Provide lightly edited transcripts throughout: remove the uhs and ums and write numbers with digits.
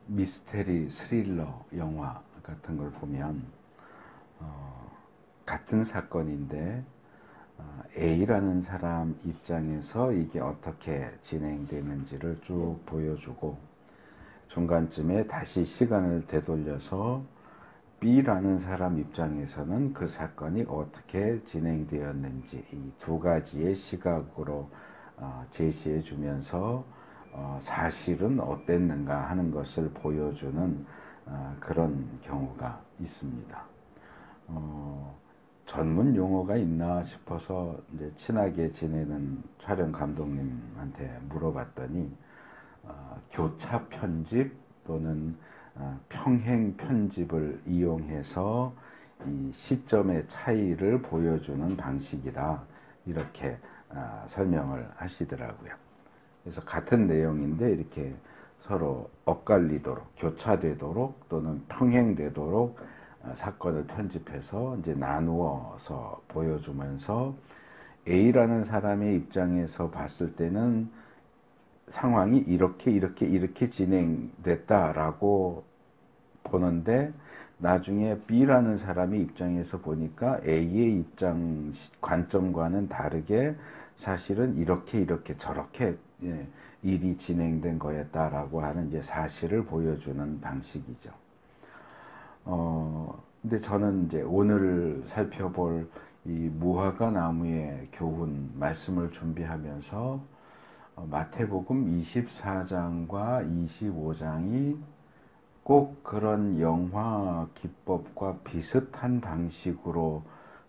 미스테리 스릴러 영화 같은 걸 보면 같은 사건인데 A라는 사람 입장에서 이게 어떻게 진행되는지를 쭉 보여주고 중간쯤에 다시 시간을 되돌려서 B라는 사람 입장에서는 그 사건이 어떻게 진행되었는지 이 두 가지의 시각으로 제시해 주면서 사실은 어땠는가 하는 것을 보여주는 그런 경우가 있습니다. 전문 용어가 있나 싶어서 이제 친하게 지내는 촬영 감독님한테 물어봤더니 교차 편집 또는 평행 편집을 이용해서 이 시점의 차이를 보여주는 방식이다 이렇게 설명을 하시더라고요. 그래서 같은 내용인데 이렇게 서로 엇갈리도록 교차되도록 또는 평행되도록 사건을 편집해서 이제 나누어서 보여주면서 A라는 사람의 입장에서 봤을 때는 상황이 이렇게 진행됐다라고 보는데 나중에 B라는 사람의 입장에서 보니까 A의 입장 관점과는 다르게 사실은 이렇게 저렇게 일이 진행된 거였다라고 하는 이제 사실을 보여주는 방식이죠. 근데 저는 이제 오늘 살펴볼 이 무화과 나무의 교훈 말씀을 준비하면서 마태복음 24장과 25장이 꼭 그런 영화 기법과 비슷한 방식으로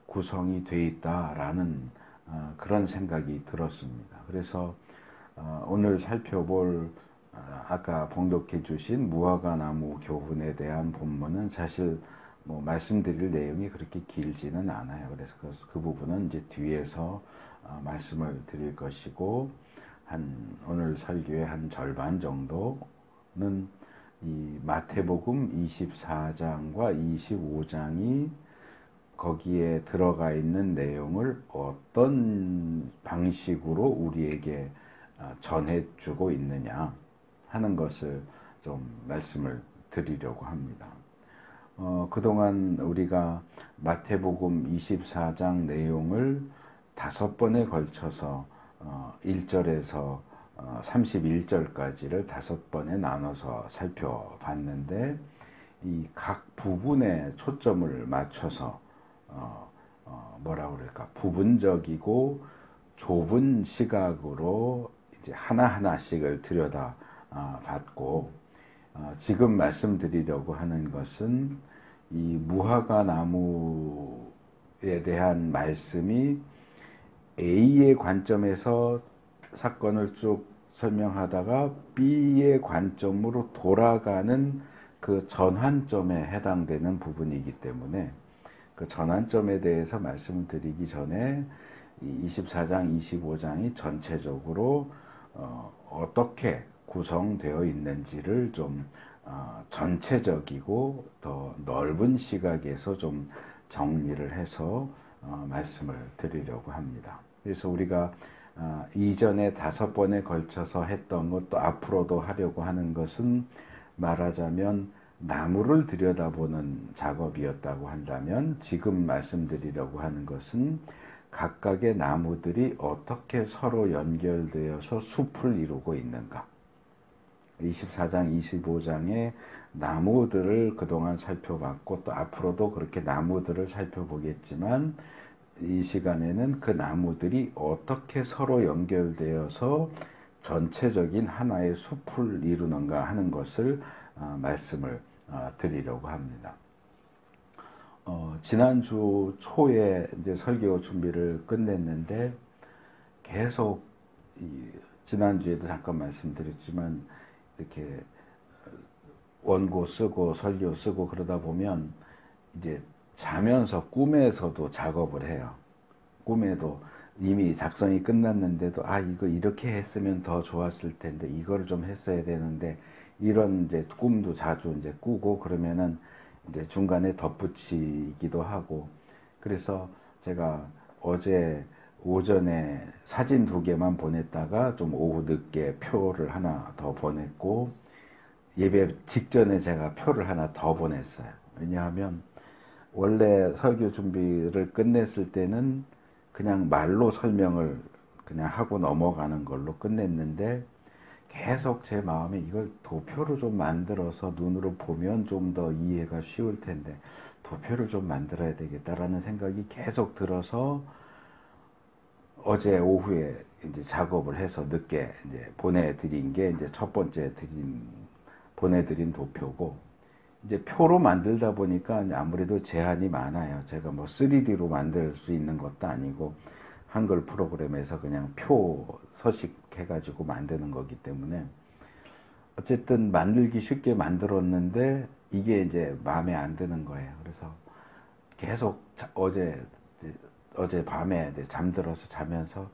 구성이 되어 있다라는 그런 생각이 들었습니다. 그래서 오늘 살펴볼 아까 봉독해 주신 무화과 나무 교훈에 대한 본문은 사실 뭐 말씀드릴 내용이 그렇게 길지는 않아요. 그래서 그 부분은 이제 뒤에서 말씀을 드릴 것이고 오늘 설교의 한 절반 정도는 이 마태복음 24장과 25장이 거기에 들어가 있는 내용을 어떤 방식으로 우리에게 전해주고 있느냐 하는 것을 좀 말씀을 드리려고 합니다. 그동안 우리가 마태복음 24장 내용을 5번에 걸쳐서 1절에서 31절까지를 5번에 나눠서 살펴봤는데 이 각 부분에 초점을 맞춰서 뭐라 그럴까 부분적이고 좁은 시각으로 이제 하나하나씩을 들여다 봤고 지금 말씀드리려고 하는 것은 이 무화과 나무에 대한 말씀이 A의 관점에서 사건을 쭉 설명하다가 B의 관점으로 돌아가는 그 전환점에 해당되는 부분이기 때문에 그 전환점에 대해서 말씀드리기 전에 24장, 25장이 전체적으로 어떻게 구성되어 있는지를 좀 전체적이고 더 넓은 시각에서 좀 정리를 해서 말씀을 드리려고 합니다. 그래서 우리가 이전에 5번에 걸쳐서 했던 것도 앞으로도 하려고 하는 것은 말하자면 나무를 들여다보는 작업이었다고 한다면 지금 말씀드리려고 하는 것은 각각의 나무들이 어떻게 서로 연결되어서 숲을 이루고 있는가 24장, 25장의 나무들을 그동안 살펴봤고 또 앞으로도 그렇게 나무들을 살펴보겠지만 이 시간에는 그 나무들이 어떻게 서로 연결되어서 전체적인 하나의 숲을 이루는가 하는 것을 말씀을 드리려고 합니다. 지난주 초에 이제 설교 준비를 끝냈는데 계속 지난주에도 잠깐 말씀드렸지만 이렇게 원고 쓰고 설교 쓰고 그러다 보면 이제 자면서 꿈에서도 작업을 해요. 꿈에도 이미 작성이 끝났는데도 이거 이렇게 했으면 더 좋았을 텐데 이거를 좀 했어야 되는데 이런 이제 꿈도 자주 이제 꾸고 그러면은 이제 중간에 덧붙이기도 하고 그래서 제가 어제 오전에 사진 2개만 보냈다가 좀 오후 늦게 표를 하나 더 보냈고 예배 직전에 제가 표를 하나 더 보냈어요. 왜냐하면 원래 설교 준비를 끝냈을 때는 그냥 말로 설명을 그냥 하고 넘어가는 걸로 끝냈는데 계속 제 마음에 이걸 도표로 좀 만들어서 눈으로 보면 좀 더 이해가 쉬울 텐데 도표를 좀 만들어야 되겠다라는 생각이 계속 들어서 어제 오후에 이제 작업을 해서 늦게 이제 보내드린 게 이제 첫 번째 보내드린 도표고, 이제 표로 만들다 보니까 아무래도 제한이 많아요. 제가 뭐 3D로 만들 수 있는 것도 아니고 한글 프로그램에서 그냥 표 서식해가지고 만드는 거기 때문에 어쨌든 만들기 쉽게 만들었는데 이게 이제 마음에 안 드는 거예요. 그래서 계속 어제 밤에 이제 잠들어서 자면서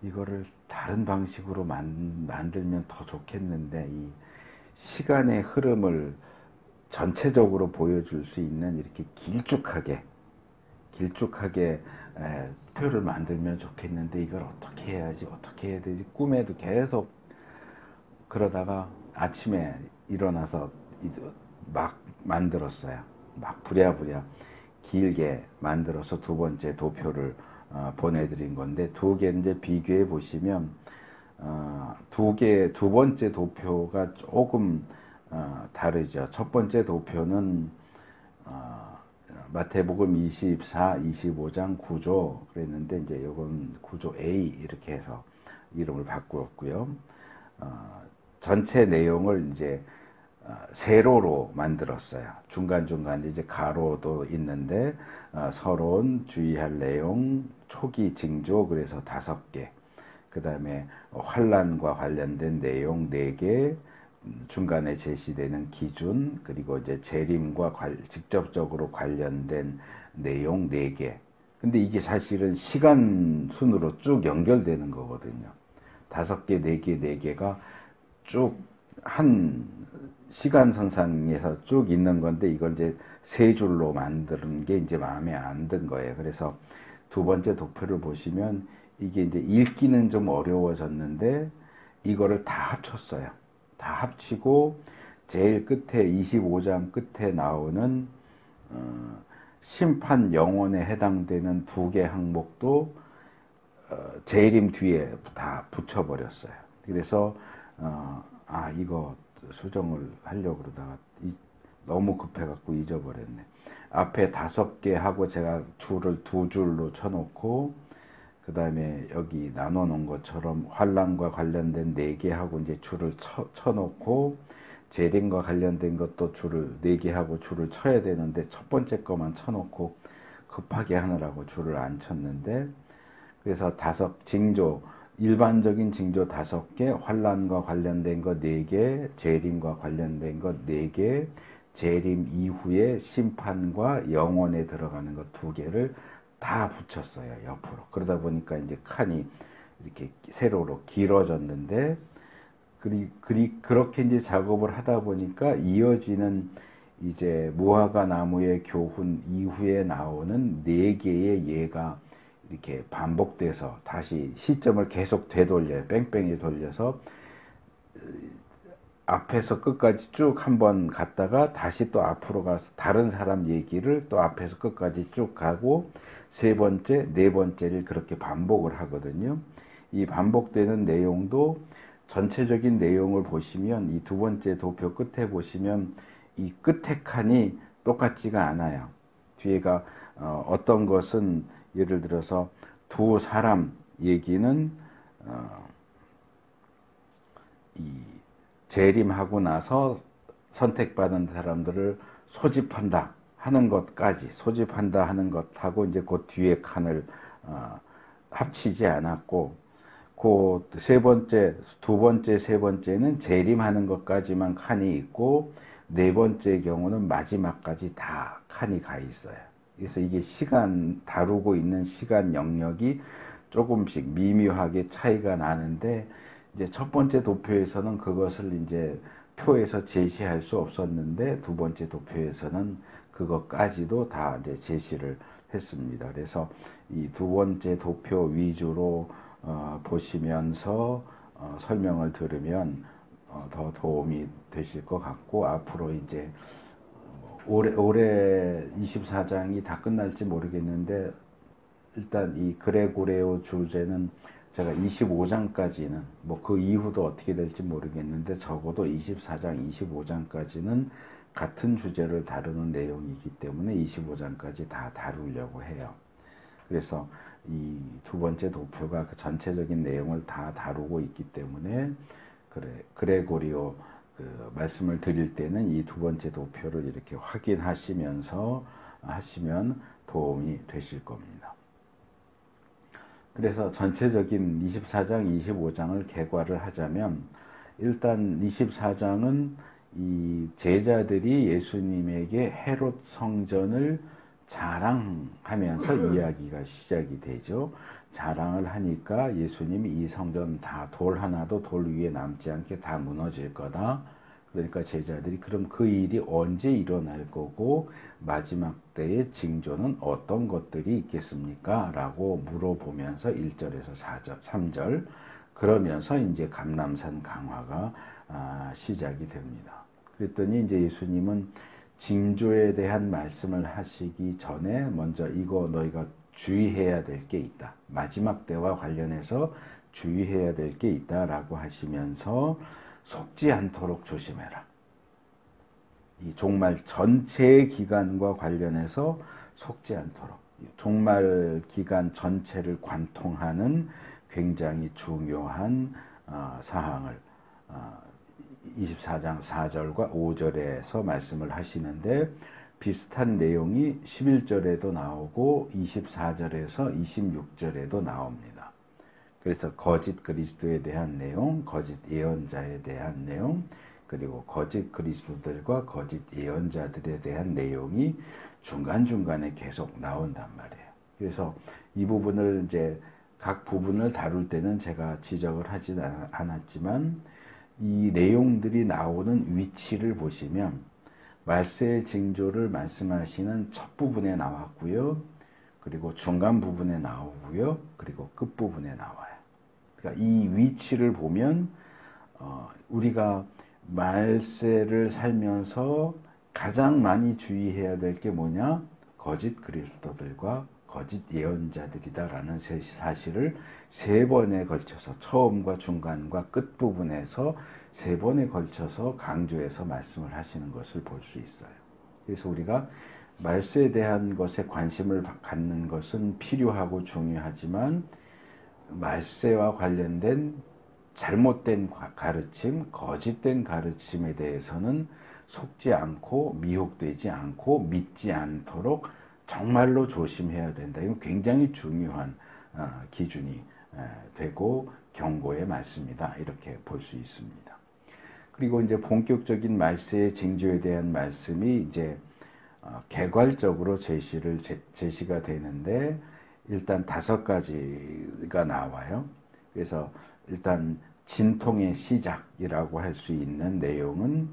이거를 다른 방식으로 만들면 더 좋겠는데, 이 시간의 흐름을 전체적으로 보여줄 수 있는 이렇게 길쭉하게 표를 만들면 좋겠는데 이걸 어떻게 해야지, 어떻게 해야 되지, 꿈에도 계속 그러다가 아침에 일어나서 막 만들었어요. 막 부랴부랴 길게 만들어서 두 번째 도표를 보내드린 건데, 두 개 이제 비교해 보시면 두 번째 도표가 조금 다르죠. 첫 번째 도표는 마태복음 24, 25장 구조 그랬는데, 이제 이건 구조 A 이렇게 해서 이름을 바꾸었고요. 전체 내용을 이제 세로로 만들었어요. 중간중간 이제 가로도 있는데 서론, 주의할 내용, 초기 징조, 그래서 5개. 그 다음에 환란과 관련된 내용 4개, 중간에 제시되는 기준, 그리고 이제 재림과 직접적으로 관련된 내용 4개. 근데 이게 사실은 시간 순으로 쭉 연결되는 거거든요. 5개, 4개, 4개가 쭉 한 시간선상에서 쭉 있는 건데, 이걸 이제 3줄로 만드는 게 이제 마음에 안 든 거예요. 그래서 두 번째 도표를 보시면 이게 이제 읽기는 좀 어려워졌는데 이거를 다 합쳤어요. 다 합치고 제일 끝에 25장 끝에 나오는 심판 영혼에 해당되는 2개 항목도 재림 뒤에 다 붙여버렸어요. 그래서 이거 수정을 하려고 그러다가 너무 급해갖고 잊어버렸네. 앞에 5개 하고 제가 줄을 2줄로 쳐놓고, 그 다음에 여기 나눠놓은 것처럼 환란과 관련된 4개 하고 이제 줄을 쳐놓고, 재림과 관련된 것도 줄을 4개 하고 줄을 쳐야 되는데 첫 번째 거만 쳐놓고 급하게 하느라고 줄을 안 쳤는데, 그래서 일반적인 징조 5개, 환란과 관련된 거 4개, 재림과 관련된 거 4개, 재림 이후에 심판과 영혼에 들어가는 것 2개를 다 붙였어요, 옆으로. 그러다 보니까 이제 칸이 이렇게 세로로 길어졌는데, 그렇게 이제 작업을 하다 보니까 이어지는 이제 무화과 나무의 교훈 이후에 나오는 4개의 예가 이렇게 반복돼서 다시 시점을 계속 되돌려요. 뺑뺑이 돌려서 앞에서 끝까지 쭉 한번 갔다가 다시 또 앞으로 가서 다른 사람 얘기를 또 앞에서 끝까지 쭉 가고, 3번째, 4번째를 그렇게 반복을 하거든요. 이 반복되는 내용도 전체적인 내용을 보시면 이 두 번째 도표 끝에 보시면 이 끝에 칸이 똑같지가 않아요. 뒤에가 어떤 것은 예를 들어서 두 사람 얘기는 이 재림하고 나서 선택받은 사람들을 소집한다 하는 것까지, 소집한다 하는 것하고 이제 그 뒤에 칸을 합치지 않았고, 그 두 번째, 세 번째는 재림하는 것까지만 칸이 있고, 4번째 경우는 마지막까지 다 칸이 가 있어요. 그래서 이게 다루고 있는 시간 영역이 조금씩 미묘하게 차이가 나는데, 이제 첫 번째 도표에서는 그것을 이제 표에서 제시할 수 없었는데, 두 번째 도표에서는 그것까지도 다 이제 제시를 했습니다. 그래서 이 두 번째 도표 위주로 보시면서 설명을 들으면 더 도움이 되실 것 같고, 앞으로 이제 올해 24장이 다 끝날지 모르겠는데, 일단 이 그레고레오 주제는 제가 25장까지는, 뭐 그 이후도 어떻게 될지 모르겠는데, 적어도 24장, 25장까지는 같은 주제를 다루는 내용이기 때문에 25장까지 다 다루려고 해요. 그래서 이 두 번째 도표가 그 전체적인 내용을 다 다루고 있기 때문에, 그레고리오 그 말씀을 드릴 때는 이 두 번째 도표를 이렇게 확인하시면서 하시면 도움이 되실 겁니다. 그래서 전체적인 24장, 25장을 개괄을 하자면, 일단 24장은 이 제자들이 예수님에게 헤롯 성전을 자랑하면서 이야기가 시작이 되죠. 자랑을 하니까 예수님이 이 성전 다 돌 하나도 돌 위에 남지 않게 다 무너질 거다. 그러니까 제자들이 그럼 그 일이 언제 일어날 거고 마지막 때의 징조는 어떤 것들이 있겠습니까? 라고 물어보면서 1절에서 4절, 3절 그러면서 이제 감람산 강화가 시작이 됩니다. 그랬더니 이제 예수님은 징조에 대한 말씀을 하시기 전에 먼저 이거 너희가 주의해야 될 게 있다. 마지막 때와 관련해서 주의해야 될 게 있다라고 하시면서 속지 않도록 조심해라. 이 종말 전체 기간과 관련해서 속지 않도록, 종말 기간 전체를 관통하는 굉장히 중요한 사항을 24장 4절과 5절에서 말씀을 하시는데, 비슷한 내용이 11절에도 나오고 24절에서 26절에도 나옵니다. 그래서 거짓 그리스도에 대한 내용, 거짓 예언자에 대한 내용, 그리고 거짓 그리스도들과 거짓 예언자들에 대한 내용이 중간중간에 계속 나온단 말이에요. 그래서 이 부분을 이제 각 부분을 다룰 때는 제가 지적을 하지 않았지만, 이 내용들이 나오는 위치를 보시면 말세의 징조를 말씀하시는 첫 부분에 나왔고요. 그리고 중간 부분에 나오고요. 그리고 끝 부분에 나와요. 그러니까 이 위치를 보면 우리가 말세를 살면서 가장 많이 주의해야 될 게 뭐냐? 거짓 그리스도들과 거짓 예언자들이다라는 사실을 세 번에 걸쳐서, 처음과 중간과 끝 부분에서 세 번에 걸쳐서 강조해서 말씀을 하시는 것을 볼 수 있어요. 그래서 우리가 말세에 대한 것에 관심을 갖는 것은 필요하고 중요하지만, 말세와 관련된 잘못된 가르침, 거짓된 가르침에 대해서는 속지 않고 미혹되지 않고 믿지 않도록 정말로 조심해야 된다. 이건 굉장히 중요한 기준이 되고 경고의 말씀이다. 이렇게 볼 수 있습니다. 그리고 이제 본격적인 말세의 징조에 대한 말씀이 이제 개괄적으로 제시가 되는데, 일단 5가지가 나와요. 그래서 일단 진통의 시작이라고 할 수 있는 내용은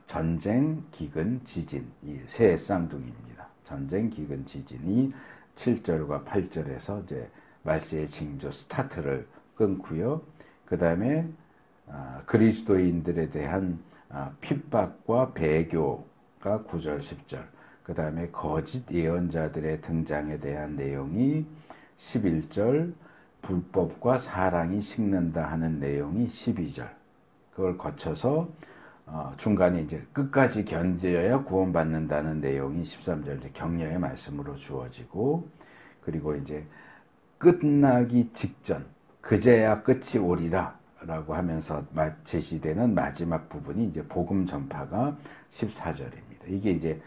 전쟁, 기근, 지진, 이 세 쌍둥이입니다. 전쟁, 기근, 지진이 7절과 8절에서 이제 말세의 징조 스타트를 끊고요. 그 다음에 그리스도인들에 대한 핍박과 배교가 9절, 10절. 그 다음에 거짓 예언자들의 등장에 대한 내용이 11절, 불법과 사랑이 식는다 하는 내용이 12절. 그걸 거쳐서 중간에 이제 끝까지 견뎌야 구원받는다는 내용이 13절, 이제 격려의 말씀으로 주어지고, 그리고 이제 끝나기 직전, 그제야 끝이 오리라 라고 하면서 제시되는 마지막 부분이 이제 복음 전파가 14절입니다. 이게 이제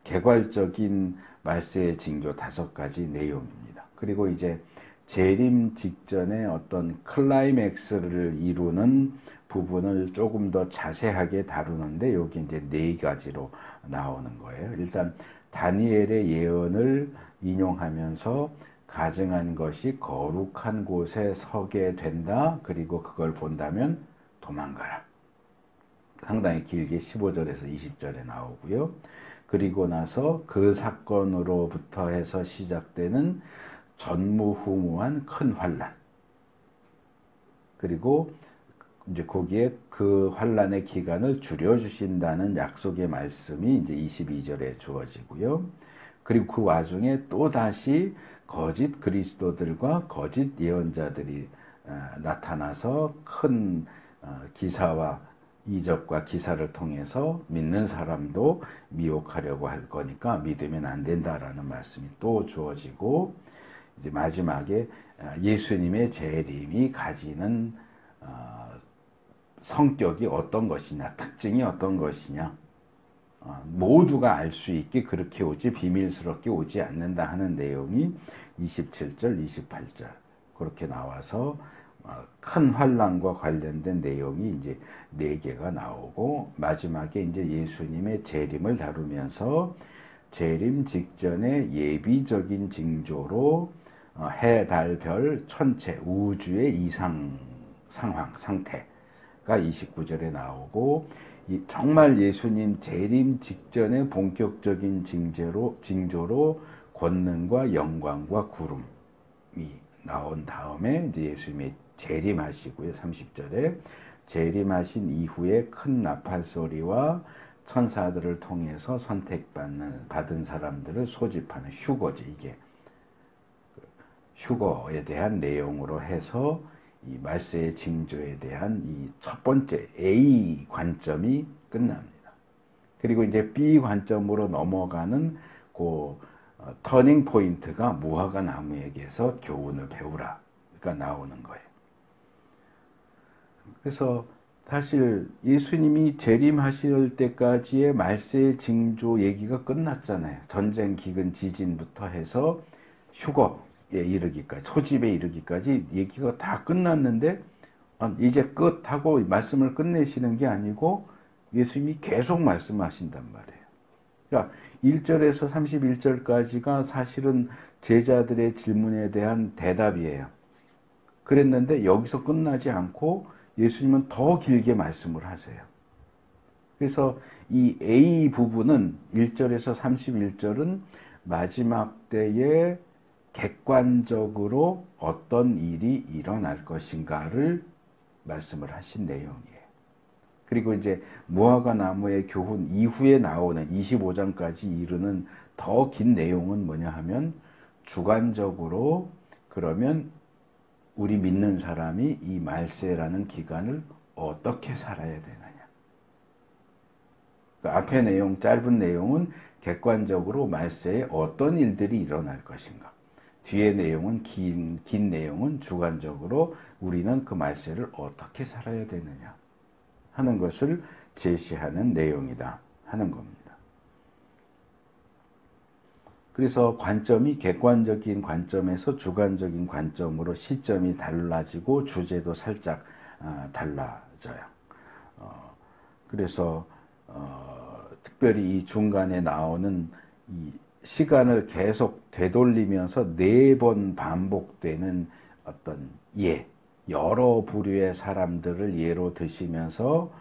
개괄적인 말세의 징조 5가지 내용입니다. 그리고 이제 재림 직전에 어떤 클라이맥스를 이루는 부분을 조금 더 자세하게 다루는데, 여기 이제 4가지로 나오는 거예요. 일단 다니엘의 예언을 인용하면서 가증한 것이 거룩한 곳에 서게 된다. 그리고 그걸 본다면 도망가라. 상당히 길게 15절에서 20절에 나오고요. 그리고 나서 그 사건으로부터 해서 시작되는 전무후무한 큰 환난, 그리고 이제 거기에 그 환란의 기간을 줄여주신다는 약속의 말씀이 이제 22절에 주어지고요. 그리고 그 와중에 또 다시 거짓 그리스도들과 거짓 예언자들이 나타나서 큰 기사와 이적과 기사를 통해서 믿는 사람도 미혹하려고 할 거니까 믿으면 안 된다라는 말씀이 또 주어지고, 이제 마지막에 예수님의 재림이 가지는 성격이 어떤 것이냐, 특징이 어떤 것이냐, 모두가 알 수 있게 그렇게 오지 비밀스럽게 오지 않는다 하는 내용이 27절, 28절 그렇게 나와서 큰 환난과 관련된 내용이 이제 4개가 나오고, 마지막에 이제 예수님의 재림을 다루면서 재림 직전의 예비적인 징조로 해, 달, 별, 천체, 우주의 이상 상황, 상태가 29절에 나오고, 정말 예수님 재림 직전의 본격적인 징조로 권능과 영광과 구름이 나온 다음에 이제 예수님이 재림하시고요. 30절에 재림하신 이후에 큰 나팔 소리와 천사들을 통해서 받은 사람들을 소집하는 휴거죠. 이게 휴거에 대한 내용으로 해서 이 말세의 징조에 대한 이 첫 번째 A 관점이 끝납니다. 그리고 이제 B 관점으로 넘어가는 그 터닝 포인트가 무화과 나무에게서 교훈을 배우라가 나오는 거예요. 그래서 사실 예수님이 재림하실 때까지의 말세의 징조 얘기가 끝났잖아요. 전쟁, 기근, 지진부터 해서 휴거에 이르기까지, 소집에 이르기까지 얘기가 다 끝났는데 이제 끝하고 말씀을 끝내시는 게 아니고 예수님이 계속 말씀하신단 말이에요. 그러니까 1절에서 31절까지가 사실은 제자들의 질문에 대한 대답이에요. 그랬는데 여기서 끝나지 않고 예수님은 더 길게 말씀을 하세요. 그래서 이 A 부분은 1절에서 31절은 마지막 때에 객관적으로 어떤 일이 일어날 것인가를 말씀을 하신 내용이에요. 그리고 이제 무화과 나무의 교훈 이후에 나오는 25장까지 이르는 더 긴 내용은 뭐냐 하면 주관적으로 그러면 우리 믿는 사람이 이 말세라는 기간을 어떻게 살아야 되느냐. 그 앞에 내용, 짧은 내용은 객관적으로 말세에 어떤 일들이 일어날 것인가. 뒤에 내용은 긴 내용은 주관적으로 우리는 그 말세를 어떻게 살아야 되느냐 하는 것을 제시하는 내용이다 하는 겁니다. 그래서 관점이 객관적인 관점에서 주관적인 관점으로 시점이 달라지고 주제도 살짝 달라져요. 그래서 특별히 이 중간에 나오는 이 시간을 계속 되돌리면서 4번 반복되는 어떤 여러 부류의 사람들을 예로 드시면서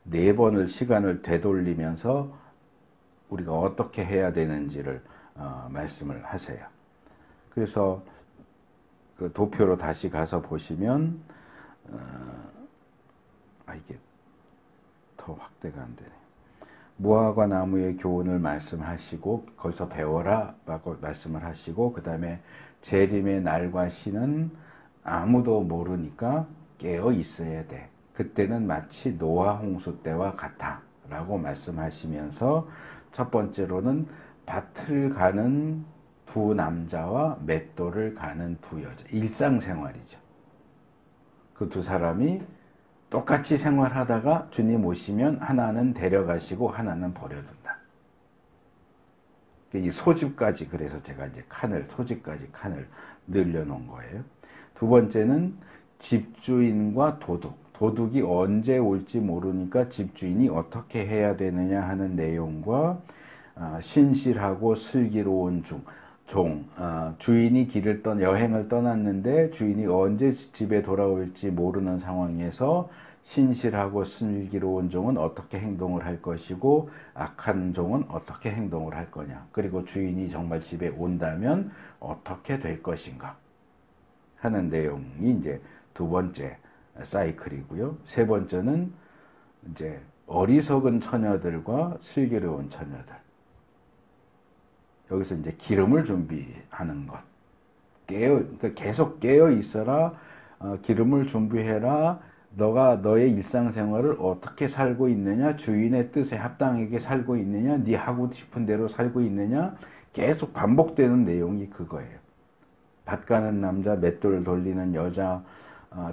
4번을 시간을 되돌리면서 우리가 어떻게 해야 되는지를 말씀을 하세요. 그래서 그 도표로 다시 가서 보시면 이게 더 확대가 안 되네. 무화과 나무의 교훈을 말씀하시고 거기서 배워라 라고 말씀을 하시고, 그 다음에 재림의 날과 시는 아무도 모르니까 깨어 있어야 돼. 그때는 마치 노아 홍수 때와 같아 라고 말씀하시면서, 첫 번째로는 밭을 가는 두 남자와 맷돌을 가는 두 여자, 일상생활이죠. 그 두 사람이 똑같이 생활하다가 주님 오시면 하나는 데려가시고 하나는 버려둔다. 이 소집까지, 그래서 제가 이제 소집까지 칸을 늘려놓은 거예요. 두 번째는 집주인과 도둑이 언제 올지 모르니까 집주인이 어떻게 해야 되느냐 하는 내용과 신실하고 슬기로운 주인이 여행을 떠났는데 주인이 언제 집에 돌아올지 모르는 상황에서 신실하고 슬기로운 종은 어떻게 행동을 할 것이고 악한 종은 어떻게 행동을 할 거냐, 그리고 주인이 정말 집에 온다면 어떻게 될 것인가 하는 내용이 이제 두 번째 사이클이고요. 세 번째는 이제 어리석은 처녀들과 슬기로운 처녀들. 여기서 이제 기름을 준비하는 것. 그러니까 계속 깨어 있어라. 기름을 준비해라. 너가 너의 일상생활을 어떻게 살고 있느냐, 주인의 뜻에 합당하게 살고 있느냐, 네 하고 싶은 대로 살고 있느냐, 계속 반복되는 내용이 그거예요. 밭 가는 남자, 맷돌 돌리는 여자,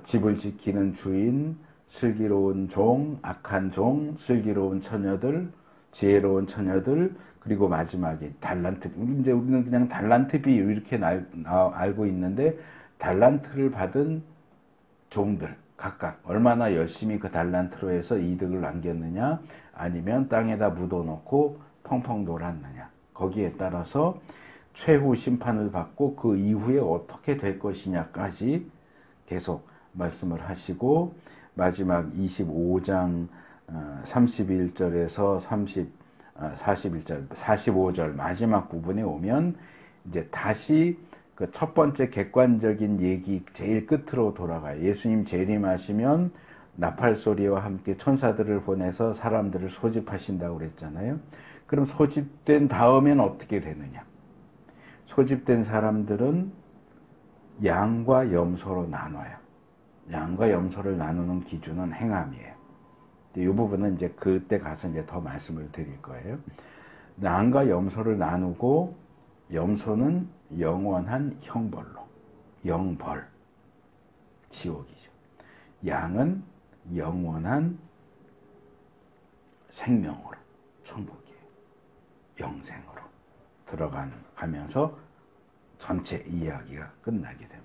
집을 지키는 주인, 슬기로운 종, 악한 종, 슬기로운 처녀들, 지혜로운 처녀들, 그리고 마지막에 달란트. 이제 우리는 그냥 달란트 비유 이렇게 알고 있는데, 달란트를 받은 종들 각각 얼마나 열심히 그 달란트로 해서 이득을 남겼느냐, 아니면 땅에다 묻어놓고 펑펑 놀았느냐, 거기에 따라서 최후 심판을 받고 그 이후에 어떻게 될 것이냐까지 계속 말씀을 하시고, 마지막 25장 31절에서 41절, 45절 마지막 부분에 오면 이제 다시 그 첫 번째 객관적인 얘기 제일 끝으로 돌아가요. 예수님 재림하시면 나팔 소리와 함께 천사들을 보내서 사람들을 소집하신다고 그랬잖아요. 그럼 소집된 다음엔 어떻게 되느냐? 소집된 사람들은 양과 염소로 나눠요. 양과 염소를 나누는 기준은 행함이에요. 이 부분은 이제 그때 가서 이제 더 말씀을 드릴 거예요. 양과 염소를 나누고, 염소는 영원한 형벌로, 영벌, 지옥이죠. 양은 영원한 생명으로, 천국이에요. 영생으로 들어가면서 전체 이야기가 끝나게 됩니다.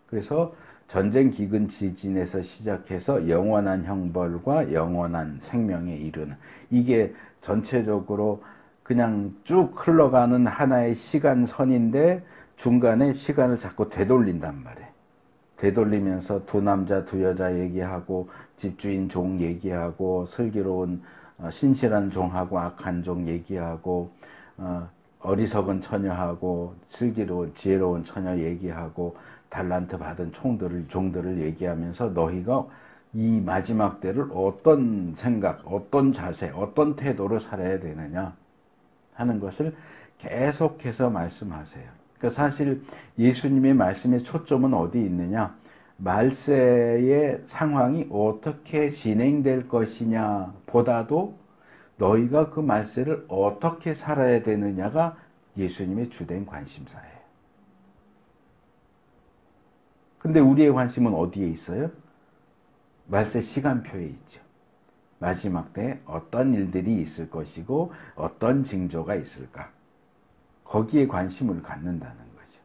그래서 전쟁 기근 지진에서 시작해서 영원한 형벌과 영원한 생명에 이르는, 이게 전체적으로 그냥 쭉 흘러가는 하나의 시간선인데 중간에 시간을 자꾸 되돌린단 말이에요. 되돌리면서 두 남자 두 여자 얘기하고, 집주인 종 얘기하고, 슬기로운 신실한 종하고 악한 종 얘기하고, 어리석은 처녀하고 슬기로운 지혜로운 처녀 얘기하고, 달란트 받은 종들을 얘기하면서 너희가 이 마지막 때를 어떤 생각, 어떤 자세, 어떤 태도로 살아야 되느냐 하는 것을 계속해서 말씀하세요. 그러니까 사실 예수님의 말씀의 초점은 어디 있느냐? 말세의 상황이 어떻게 진행될 것이냐 보다도 너희가 그 말세를 어떻게 살아야 되느냐가 예수님의 주된 관심사예요. 근데 우리의 관심은 어디에 있어요? 말세 시간표에 있죠. 마지막 때 어떤 일들이 있을 것이고 어떤 징조가 있을까? 거기에 관심을 갖는다는 거죠.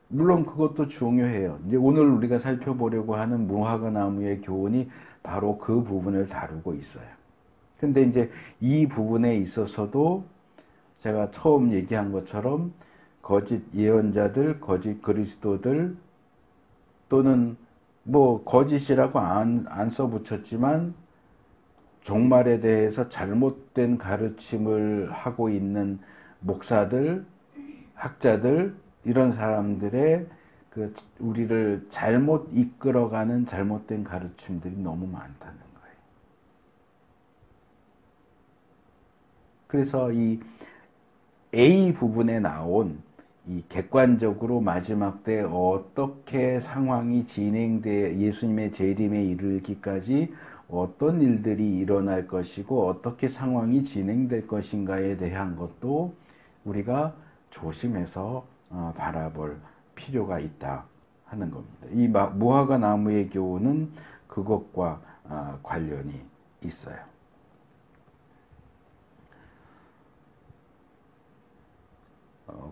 물론 그것도 중요해요. 이제 오늘 우리가 살펴보려고 하는 무화과 나무의 교훈이 바로 그 부분을 다루고 있어요. 근데 이제 이 부분에 있어서도 제가 처음 얘기한 것처럼 거짓 예언자들, 거짓 그리스도들, 또는 뭐 거짓이라고 안 써붙였지만 종말에 대해서 잘못된 가르침을 하고 있는 목사들, 학자들, 이런 사람들의 그 우리를 잘못 이끌어가는 잘못된 가르침들이 너무 많다는 거예요. 그래서 이 A 부분에 나온 이 객관적으로 마지막 때 어떻게 상황이 진행돼 예수님의 재림에 이르기까지 어떤 일들이 일어날 것이고 어떻게 상황이 진행될 것인가에 대한 것도 우리가 조심해서 바라볼 필요가 있다 하는 겁니다. 이 무화과 나무의 교훈은 그것과 관련이 있어요.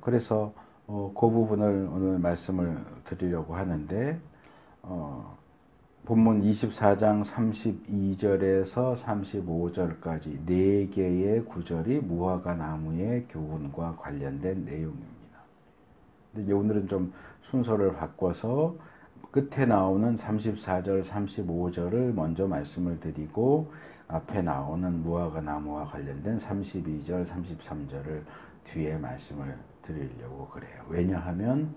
그래서 그 부분을 오늘 말씀을 드리려고 하는데, 본문 24장 32절에서 35절까지 4개의 구절이 무화과 나무의 교훈과 관련된 내용입니다. 근데 오늘은 좀 순서를 바꿔서 끝에 나오는 34절, 35절을 먼저 말씀을 드리고 앞에 나오는 무화과 나무와 관련된 32절, 33절을 뒤에 말씀을 드리려고 그래요. 왜냐하면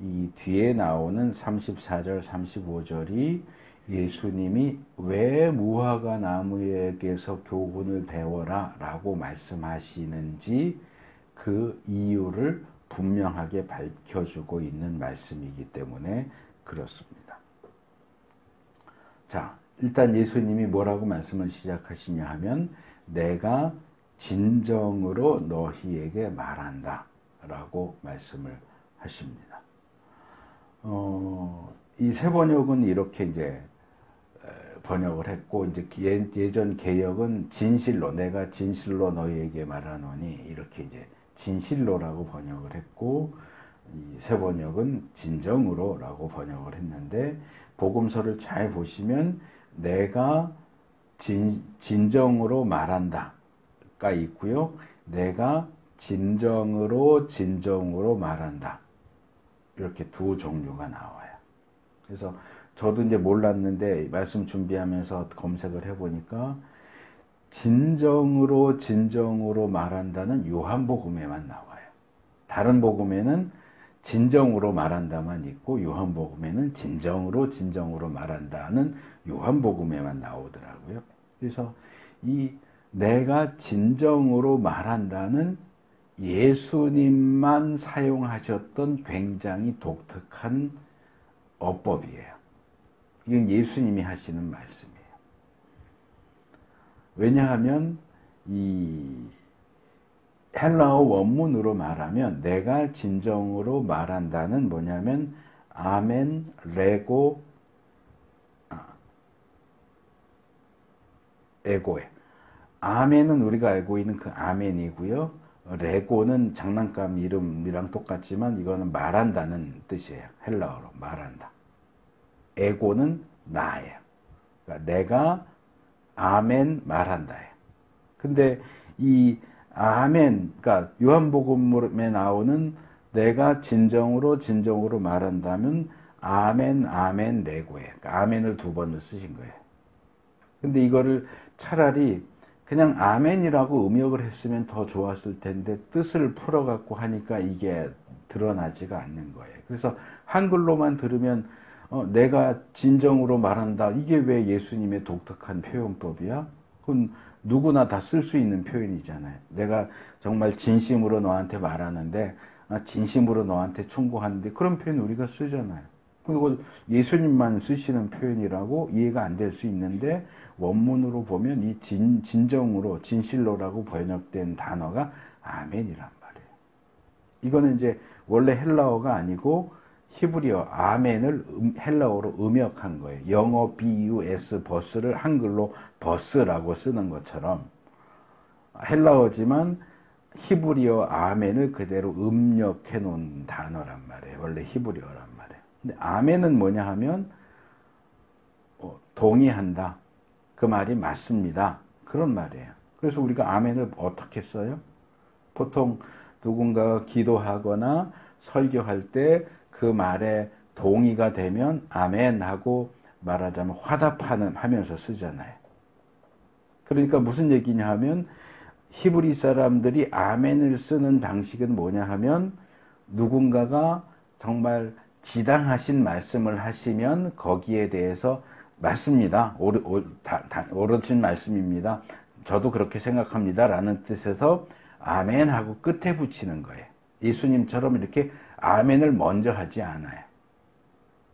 이 뒤에 나오는 34절, 35절이 예수님이 왜 무화과 나무에게서 교훈을 배워라 라고 말씀하시는지 그 이유를 분명하게 밝혀주고 있는 말씀이기 때문에 그렇습니다. 자, 일단 예수님이 뭐라고 말씀을 시작하시냐 하면 내가 진정으로 너희에게 말한다 라고 말씀을 하십니다. 이 새 번역은 이렇게 이제 번역을 했고, 이제 예전 개역은 진실로, 내가 진실로 너희에게 말하노니 이렇게 이제 진실로라고 번역을 했고, 이 새 번역은 진정으로라고 번역을 했는데, 복음서를 잘 보시면 내가 진정으로 말한다가 있고요, 내가 진정으로 말한다, 이렇게 두 종류가 나와요. 그래서 저도 이제 몰랐는데 말씀 준비하면서 검색을 해보니까 진정으로 말한다는 요한복음에만 나와요. 다른 복음에는 진정으로 말한다만 있고, 요한복음에는 진정으로 말한다는 요한복음에만 나오더라고요. 그래서 이 내가 진정으로 말한다는 예수님만 사용하셨던 굉장히 독특한 어법이에요. 이건 예수님이 하시는 말씀이에요. 왜냐하면 이 헬라어 원문으로 말하면 내가 진정으로 말한다는 뭐냐면 아멘, 레고, 에고에. 아멘은 우리가 알고 있는 그 아멘이고요. 레고는 장난감 이름이랑 똑같지만 이거는 말한다는 뜻이에요. 헬라어로 말한다. 에고는 나예요. 그러니까 내가 아멘 말한다예요. 근데 이 아멘, 그러니까 요한복음에 나오는 내가 진정으로 말한다면 아멘 레고예요. 그러니까 아멘을 두 번을 쓰신 거예요. 근데 이거를 차라리 그냥 아멘이라고 음역을 했으면 더 좋았을 텐데 뜻을 풀어갖고 하니까 이게 드러나지가 않는 거예요. 그래서 한글로만 들으면 내가 진정으로 말한다, 이게 왜 예수님의 독특한 표현법이야? 그건 누구나 다 쓸 수 있는 표현이잖아요. 내가 정말 진심으로 너한테 말하는데, 진심으로 너한테 충고하는데, 그런 표현 우리가 쓰잖아요. 그리고 예수님만 쓰시는 표현이라고 이해가 안 될 수 있는데, 원문으로 보면 이 진정으로, 진실로라고 번역된 단어가 아멘이란 말이에요. 이거는 이제 원래 헬라어가 아니고 히브리어 아멘을 헬라어로 음역한 거예요. 영어 BUS 버스를 한글로 버스라고 쓰는 것처럼 헬라어지만 히브리어 아멘을 그대로 음역해 놓은 단어란 말이에요. 원래 히브리어란 말이에요. 근데 아멘은 뭐냐 하면 동의한다, 그 말이 맞습니다, 그런 말이에요. 그래서 우리가 아멘을 어떻게 써요? 보통 누군가가 기도하거나 설교할 때 그 말에 동의가 되면 아멘 하고 말하자면 화답하면서 쓰잖아요. 그러니까 무슨 얘기냐 하면 히브리 사람들이 아멘을 쓰는 방식은 뭐냐 하면 누군가가 정말 지당하신 말씀을 하시면 거기에 대해서 맞습니다, 옳으신 말씀입니다, 저도 그렇게 생각합니다 라는 뜻에서 아멘 하고 끝에 붙이는 거예요. 예수님처럼 이렇게 아멘을 먼저 하지 않아요.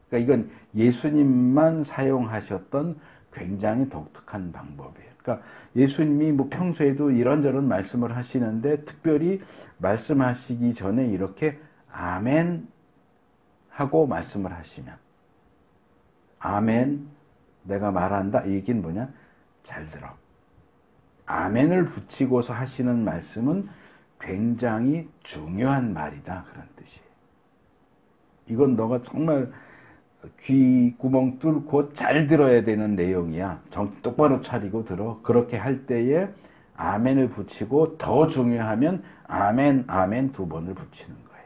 그러니까 이건 예수님만 사용하셨던 굉장히 독특한 방법이에요. 그러니까 예수님이 뭐 평소에도 이런저런 말씀을 하시는데 특별히 말씀하시기 전에 이렇게 아멘 하고 말씀을 하시면, 아멘, 내가 말한다, 이 얘기는 뭐냐? 잘 들어. 아멘을 붙이고서 하시는 말씀은 굉장히 중요한 말이다, 그런 뜻이에요. 이건 너가 정말 귀 구멍 뚫고 잘 들어야 되는 내용이야. 똑바로 차리고 들어. 그렇게 할 때에 아멘을 붙이고 더 중요하면 아멘 두 번을 붙이는 거예요.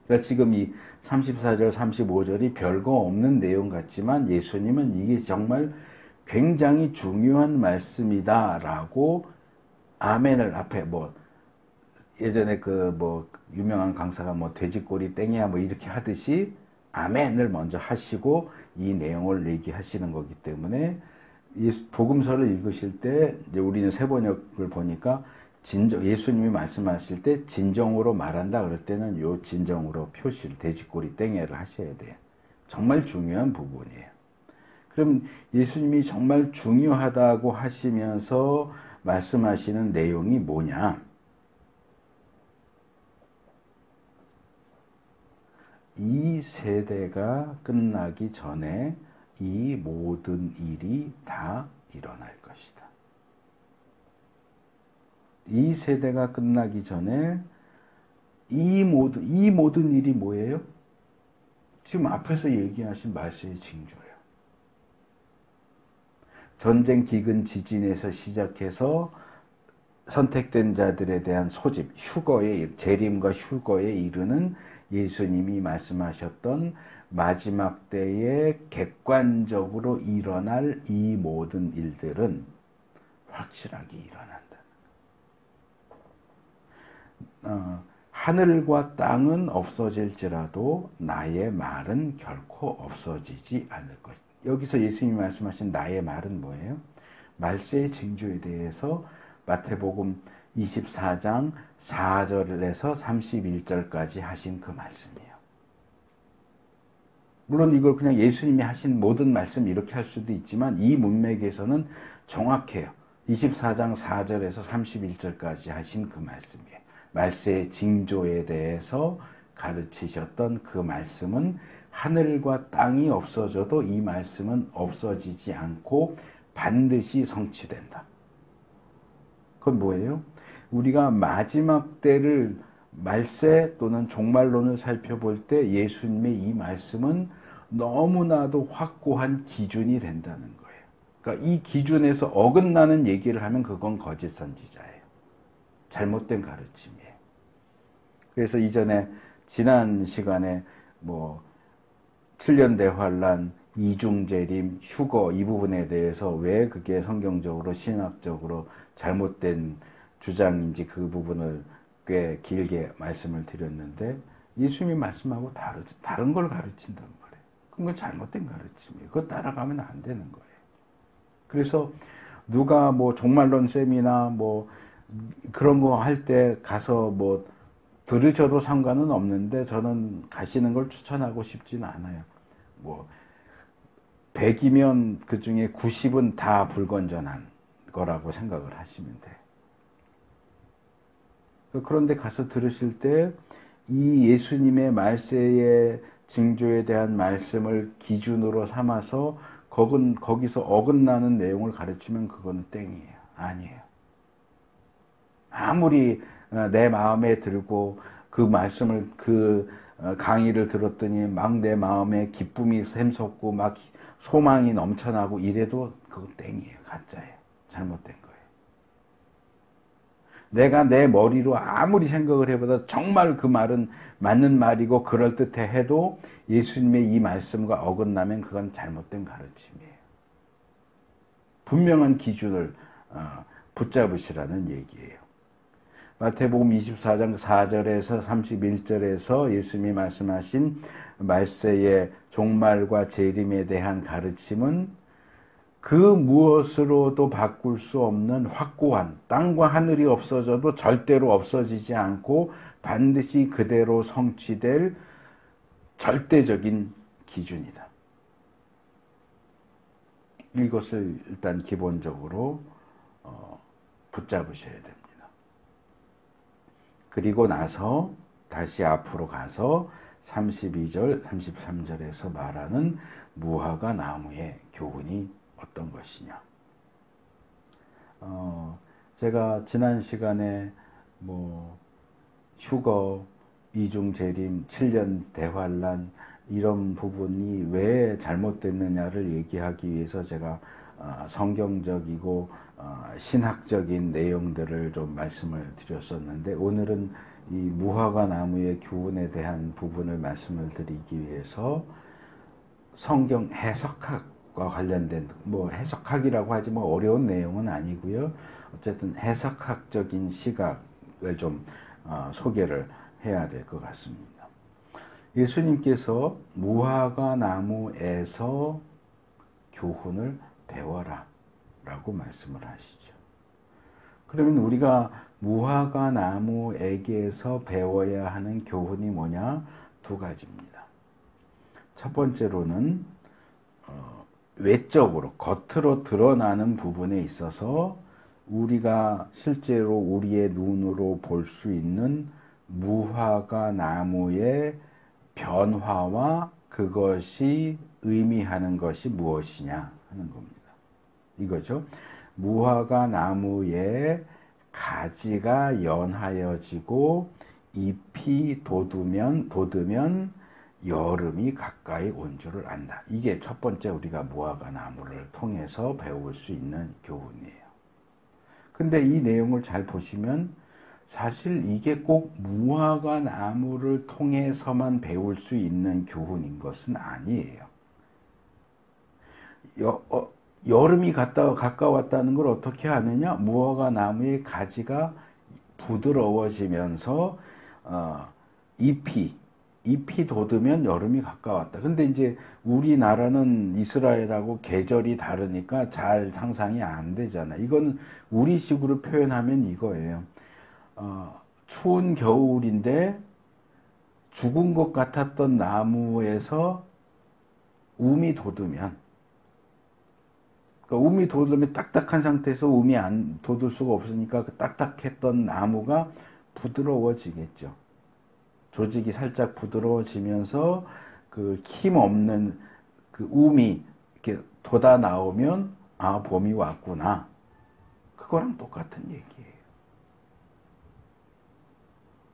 그러니까 지금 이 34절 35절이 별거 없는 내용 같지만 예수님은 이게 정말 굉장히 중요한 말씀이다 라고 아멘을 앞에 예전에 그 뭐 유명한 강사가 뭐 돼지꼬리 땡이야 뭐 이렇게 하듯이 아멘을 먼저 하시고 이 내용을 얘기하시는 거기 때문에 이 복음서를 읽으실 때 이제 우리는 세번역을 보니까 예수님이 말씀하실 때 진정으로 말한다 그럴 때는 요 진정으로 표시를 돼지꼬리 땡이를 하셔야 돼요. 정말 중요한 부분이에요. 그럼 예수님이 정말 중요하다고 하시면서 말씀하시는 내용이 뭐냐? 이 세대가 끝나기 전에 이 모든 일이 다 일어날 것이다. 이 세대가 끝나기 전에 이 모든 일이 뭐예요? 지금 앞에서 얘기하신 말세의 징조예요. 전쟁, 기근, 지진에서 시작해서 선택된 자들에 대한 소집, 재림과 휴거에 이르는 예수님이 말씀하셨던 마지막 때에 객관적으로 일어날 이 모든 일들은 확실하게 일어난다. 하늘과 땅은 없어질지라도 나의 말은 결코 없어지지 않을 것. 여기서 예수님이 말씀하신 나의 말은 뭐예요? 말세의 징조에 대해서 마태복음 24장 4절에서 31절까지 하신 그 말씀이에요. 물론 이걸 그냥 예수님이 하신 모든 말씀 이렇게 할 수도 있지만 이 문맥에서는 정확해요. 24장 4절에서 31절까지 하신 그 말씀이에요. 말세의 징조에 대해서 가르치셨던 그 말씀은 하늘과 땅이 없어져도 이 말씀은 없어지지 않고 반드시 성취된다. 그건 뭐예요? 우리가 마지막 때를 말세 또는 종말론을 살펴볼 때 예수님의 이 말씀은 너무나도 확고한 기준이 된다는 거예요. 그러니까 이 기준에서 어긋나는 얘기를 하면 그건 거짓 선지자예요. 잘못된 가르침이에요. 그래서 이전에 지난 시간에 뭐 7년 대환란, 이중재림, 휴거 이 부분에 대해서 왜 그게 성경적으로 신학적으로 잘못된 주장인지 그 부분을 꽤 길게 말씀을 드렸는데 예수님이 말씀하고 다른 걸 가르친단 말이에요. 그건 잘못된 가르침이에요. 그거 따라가면 안 되는 거예요. 그래서 누가 뭐 종말론 세미나 뭐 그런 거 할 때 가서 뭐 들으셔도 상관은 없는데 저는 가시는 걸 추천하고 싶지는 않아요. 뭐 100이면 그 중에 90은 다 불건전한 거라고 생각을 하시면 돼요. 그런데 가서 들으실 때 이 예수님의 말세의 징조에 대한 말씀을 기준으로 삼아서 거기서 어긋나는 내용을 가르치면 그건 땡이에요. 아니에요. 아무리 내 마음에 들고 그 말씀을 강의를 들었더니 막 내 마음에 기쁨이 샘솟고 막 소망이 넘쳐나고 이래도 그건 땡이에요. 가짜예요. 잘못된 거예요. 내가 내 머리로 아무리 생각을 해보다 정말 그 말은 맞는 말이고 그럴듯해 해도 예수님의 이 말씀과 어긋나면 그건 잘못된 가르침이에요. 분명한 기준을 붙잡으시라는 얘기예요. 마태복음 24장 4절에서 31절에서 예수님이 말씀하신 말세의 종말과 재림에 대한 가르침은 그 무엇으로도 바꿀 수 없는 확고한 땅과 하늘이 없어져도 절대로 없어지지 않고 반드시 그대로 성취될 절대적인 기준이다. 이것을 일단 기본적으로 붙잡으셔야 됩니다. 그리고 나서 다시 앞으로 가서 32절, 33절에서 말하는 무화과 나무의 교훈이 어떤 것이냐. 제가 지난 시간에 뭐 휴거, 이중재림, 7년 대환란 이런 부분이 왜 잘못됐느냐를 얘기하기 위해서 제가 성경적이고 신학적인 내용들을 좀 말씀을 드렸었는데 오늘은 이 무화과 나무의 교훈에 대한 부분을 말씀을 드리기 위해서 성경 해석학과 관련된 뭐 해석학이라고 하지 뭐 어려운 내용은 아니고요. 어쨌든 해석학적인 시각을 좀 소개를 해야 될 것 같습니다. 예수님께서 무화과 나무에서 교훈을 배워라 라고 말씀을 하시죠. 그러면 우리가 무화과 나무에게서 배워야 하는 교훈이 뭐냐? 두 가지입니다. 첫 번째로는 외적으로 겉으로 드러나는 부분에 있어서 우리가 실제로 우리의 눈으로 볼 수 있는 무화과 나무의 변화와 그것이 의미하는 것이 무엇이냐 하는 겁니다. 이거죠. 무화과 나무의 가지가 연하여지고 잎이 돋으면 여름이 가까이 온 줄을 안다. 이게 첫 번째 우리가 무화과 나무를 통해서 배울 수 있는 교훈이에요. 근데 이 내용을 잘 보시면 사실 이게 꼭 무화과 나무를 통해서만 배울 수 있는 교훈인 것은 아니에요. 여름이 가까웠다는 걸 어떻게 아느냐? 무화과 나무의 가지가 부드러워지면서 잎이 돋으면 여름이 가까웠다. 근데 이제 우리나라는 이스라엘하고 계절이 다르니까 잘 상상이 안 되잖아. 이건 우리식으로 표현하면 이거예요. 추운 겨울인데 죽은 것 같았던 나무에서 움이 돋으면, 그러니까 움이 돋으면 딱딱한 상태에서 움이 안 돋을 수가 없으니까 그 딱딱했던 나무가 부드러워지겠죠. 조직이 살짝 부드러워지면서 그 힘 없는 그 움이 이렇게 돋아 나오면 아, 봄이 왔구나. 그거랑 똑같은 얘기예요.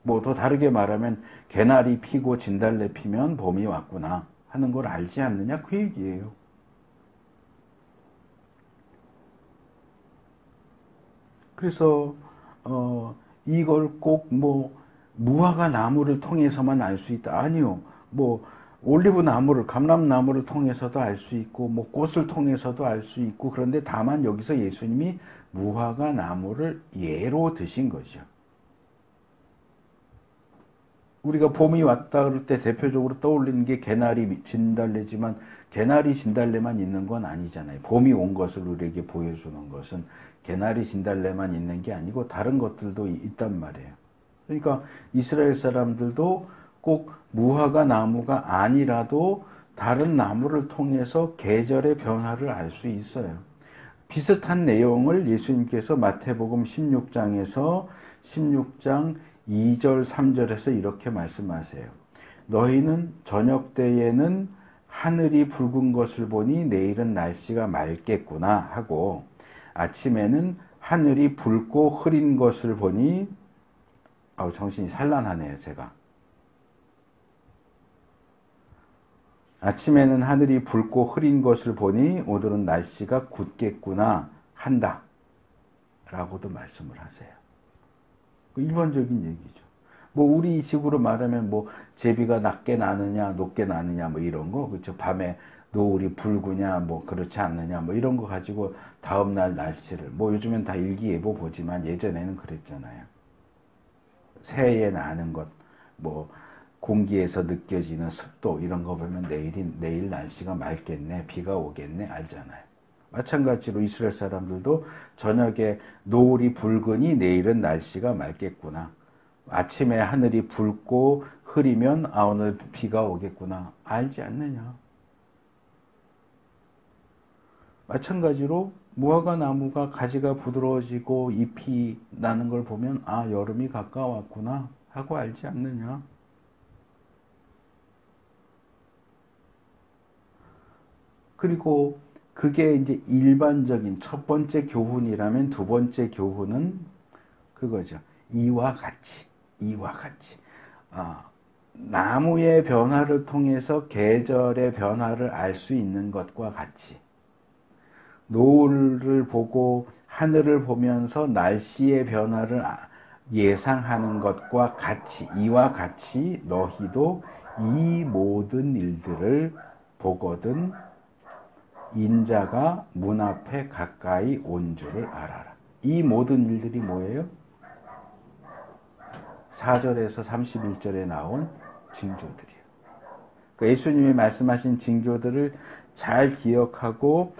뭐 더 다르게 말하면 개나리 피고 진달래 피면 봄이 왔구나 하는 걸 알지 않느냐 그 얘기예요. 그래서 이걸 꼭 뭐 무화과 나무를 통해서만 알 수 있다. 아니요. 뭐 올리브 나무를, 감람나무를 통해서도 알 수 있고 뭐 꽃을 통해서도 알 수 있고, 그런데 다만 여기서 예수님이 무화과 나무를 예로 드신 거죠. 우리가 봄이 왔다 그럴 때 대표적으로 떠올리는 게 개나리, 진달래지만 개나리, 진달래만 있는 건 아니잖아요. 봄이 온 것을 우리에게 보여주는 것은 개나리, 진달래만 있는 게 아니고 다른 것들도 있단 말이에요. 그러니까 이스라엘 사람들도 꼭 무화과 나무가 아니라도 다른 나무를 통해서 계절의 변화를 알 수 있어요. 비슷한 내용을 예수님께서 마태복음 16장에서 16장 2절, 3절에서 이렇게 말씀하세요. 너희는 저녁 때에는 하늘이 붉은 것을 보니 내일은 날씨가 맑겠구나 하고, 아침에는 하늘이 붉고 흐린 것을 보니, 정신이 산란하네요, 제가. 아침에는 하늘이 붉고 흐린 것을 보니 오늘은 날씨가 굳겠구나 한다 라고도 말씀을 하세요. 일반적인 얘기죠. 뭐 우리 식으로 말하면 뭐 제비가 낮게 나느냐 높게 나느냐 뭐 이런 거, 그렇죠. 밤에 노을이 붉으냐 뭐 그렇지 않느냐 뭐 이런 거 가지고 다음날 날씨를, 뭐 요즘엔 다 일기예보 보지만 예전에는 그랬잖아요. 새해 나는 것, 뭐 공기에서 느껴지는 습도 이런 거 보면 내일 날씨가 맑겠네, 비가 오겠네 알잖아요. 마찬가지로 이스라엘 사람들도 저녁에 노을이 붉으니 내일은 날씨가 맑겠구나. 아침에 하늘이 붉고 흐리면 오늘 비가 오겠구나. 알지 않느냐. 마찬가지로 무화과 나무가 가지가 부드러워지고 잎이 나는 걸 보면 여름이 가까웠구나 하고 알지 않느냐. 그리고 그게 이제 일반적인 첫 번째 교훈이라면, 두 번째 교훈은 그거죠. 이와 같이. 나무의 변화를 통해서 계절의 변화를 알 수 있는 것과 같이, 노을을 보고 하늘을 보면서 날씨의 변화를 예상하는 것과 같이, 이와 같이 너희도 이 모든 일들을 보거든 인자가 문 앞에 가까이 온 줄을 알아라. 이 모든 일들이 뭐예요? 4절에서 31절에 나온 징조들이에요. 그러니까 예수님이 말씀하신 징조들을 잘 기억하고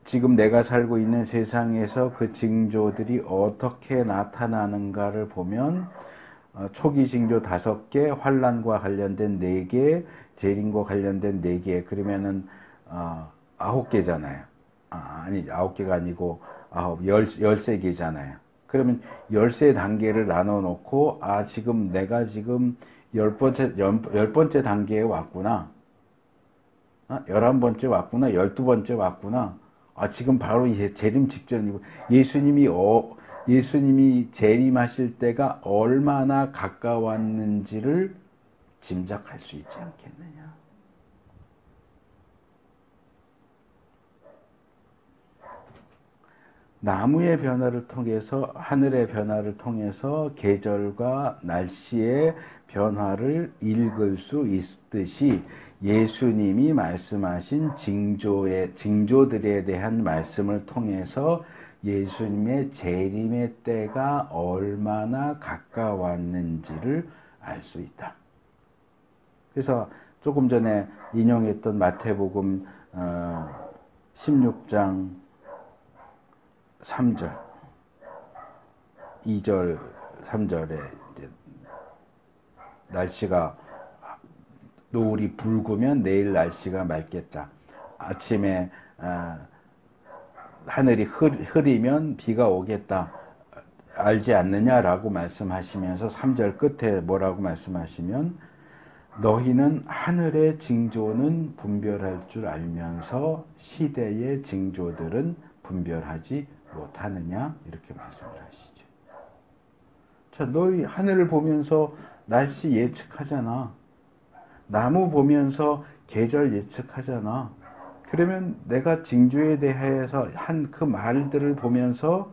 지금 내가 살고 있는 세상에서 그 징조들이 어떻게 나타나는가를 보면 초기 징조 5개, 환난과 관련된 4개, 재림과 관련된 4개, 그러면은 9개잖아요. 아니 9개가 아니고 13개잖아요. 그러면 13단계를 나눠 놓고 지금 내가 지금 10번째 단계에 왔구나. 11번째 왔구나. 12번째 왔구나. 지금 바로 재림 직전이고 예수님이 재림하실 때가 얼마나 가까웠는지를 짐작할 수 있지 않겠느냐. 나무의 변화를 통해서 하늘의 변화를 통해서 계절과 날씨의 변화를 읽을 수 있듯이 예수님이 말씀하신 징조들에 대한 말씀을 통해서 예수님의 재림의 때가 얼마나 가까웠는지를 알 수 있다. 그래서 조금 전에 인용했던 마태복음 16장 3절, 2절, 3절에 날씨가 노을이 붉으면 내일 날씨가 맑겠다. 아침에 하늘이 흐리면 비가 오겠다. 알지 않느냐라고 말씀하시면서 3절 끝에 뭐라고 말씀하시면 너희는 하늘의 징조는 분별할 줄 알면서 시대의 징조들은 분별하지 못하느냐 이렇게 말씀을 하시죠. 자, 너희 하늘을 보면서 날씨 예측하잖아. 나무 보면서 계절 예측하잖아. 그러면 내가 징조에 대해서 한 그 말들을 보면서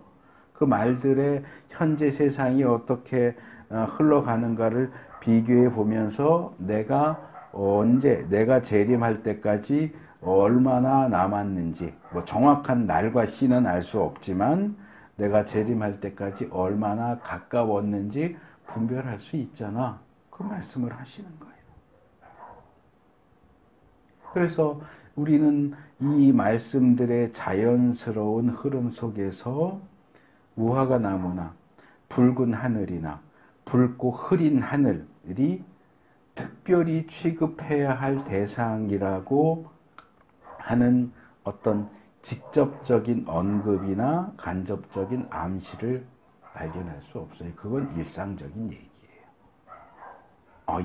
그 말들의 현재 세상이 어떻게 흘러가는가를 비교해 보면서 내가 재림할 때까지 얼마나 남았는지, 뭐 정확한 날과 시는 알 수 없지만 내가 재림할 때까지 얼마나 가까웠는지 분별할 수 있잖아. 그 말씀을 하시는 거예요. 그래서 우리는 이 말씀들의 자연스러운 흐름 속에서 무화과 나무나 붉은 하늘이나 붉고 흐린 하늘이 특별히 취급해야 할 대상이라고 하는 어떤 직접적인 언급이나 간접적인 암시를 발견할 수 없어요. 그건 일상적인 얘기예요.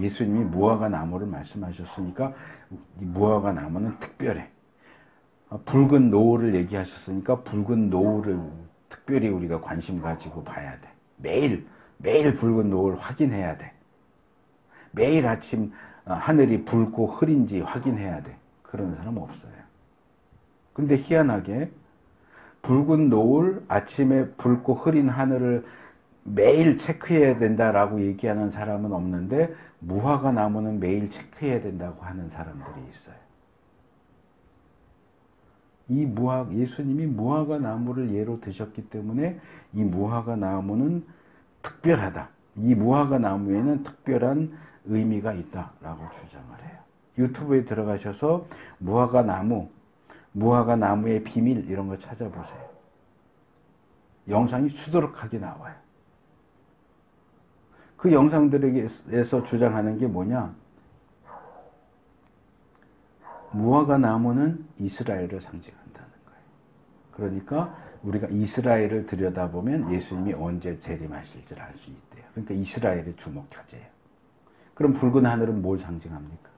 예수님이 무화과 나무를 말씀하셨으니까 무화과 나무는 특별해. 붉은 노을을 얘기하셨으니까 붉은 노을을 특별히 우리가 관심 가지고 봐야 돼. 매일 붉은 노을 확인해야 돼. 매일 아침 하늘이 붉고 흐린지 확인해야 돼. 그런 사람 없어요. 근데 희한하게 붉은 노을, 아침에 붉고 흐린 하늘을 매일 체크해야 된다라고 얘기하는 사람은 없는데 무화과 나무는 매일 체크해야 된다고 하는 사람들이 있어요. 예수님이 무화과 나무를 예로 드셨기 때문에 이 무화과 나무는 특별하다. 이 무화과 나무에는 특별한 의미가 있다라고 주장을 해요. 유튜브에 들어가셔서 무화과 나무의 비밀 이런 거 찾아보세요. 영상이 수두룩하게 나와요. 그 영상들에서 주장하는 게 뭐냐? 무화과 나무는 이스라엘을 상징한다는 거예요. 그러니까 우리가 이스라엘을 들여다보면 예수님이 언제 재림하실지를 알 수 있대요. 그러니까 이스라엘에 주목하재요. 그럼 붉은 하늘은 뭘 상징합니까?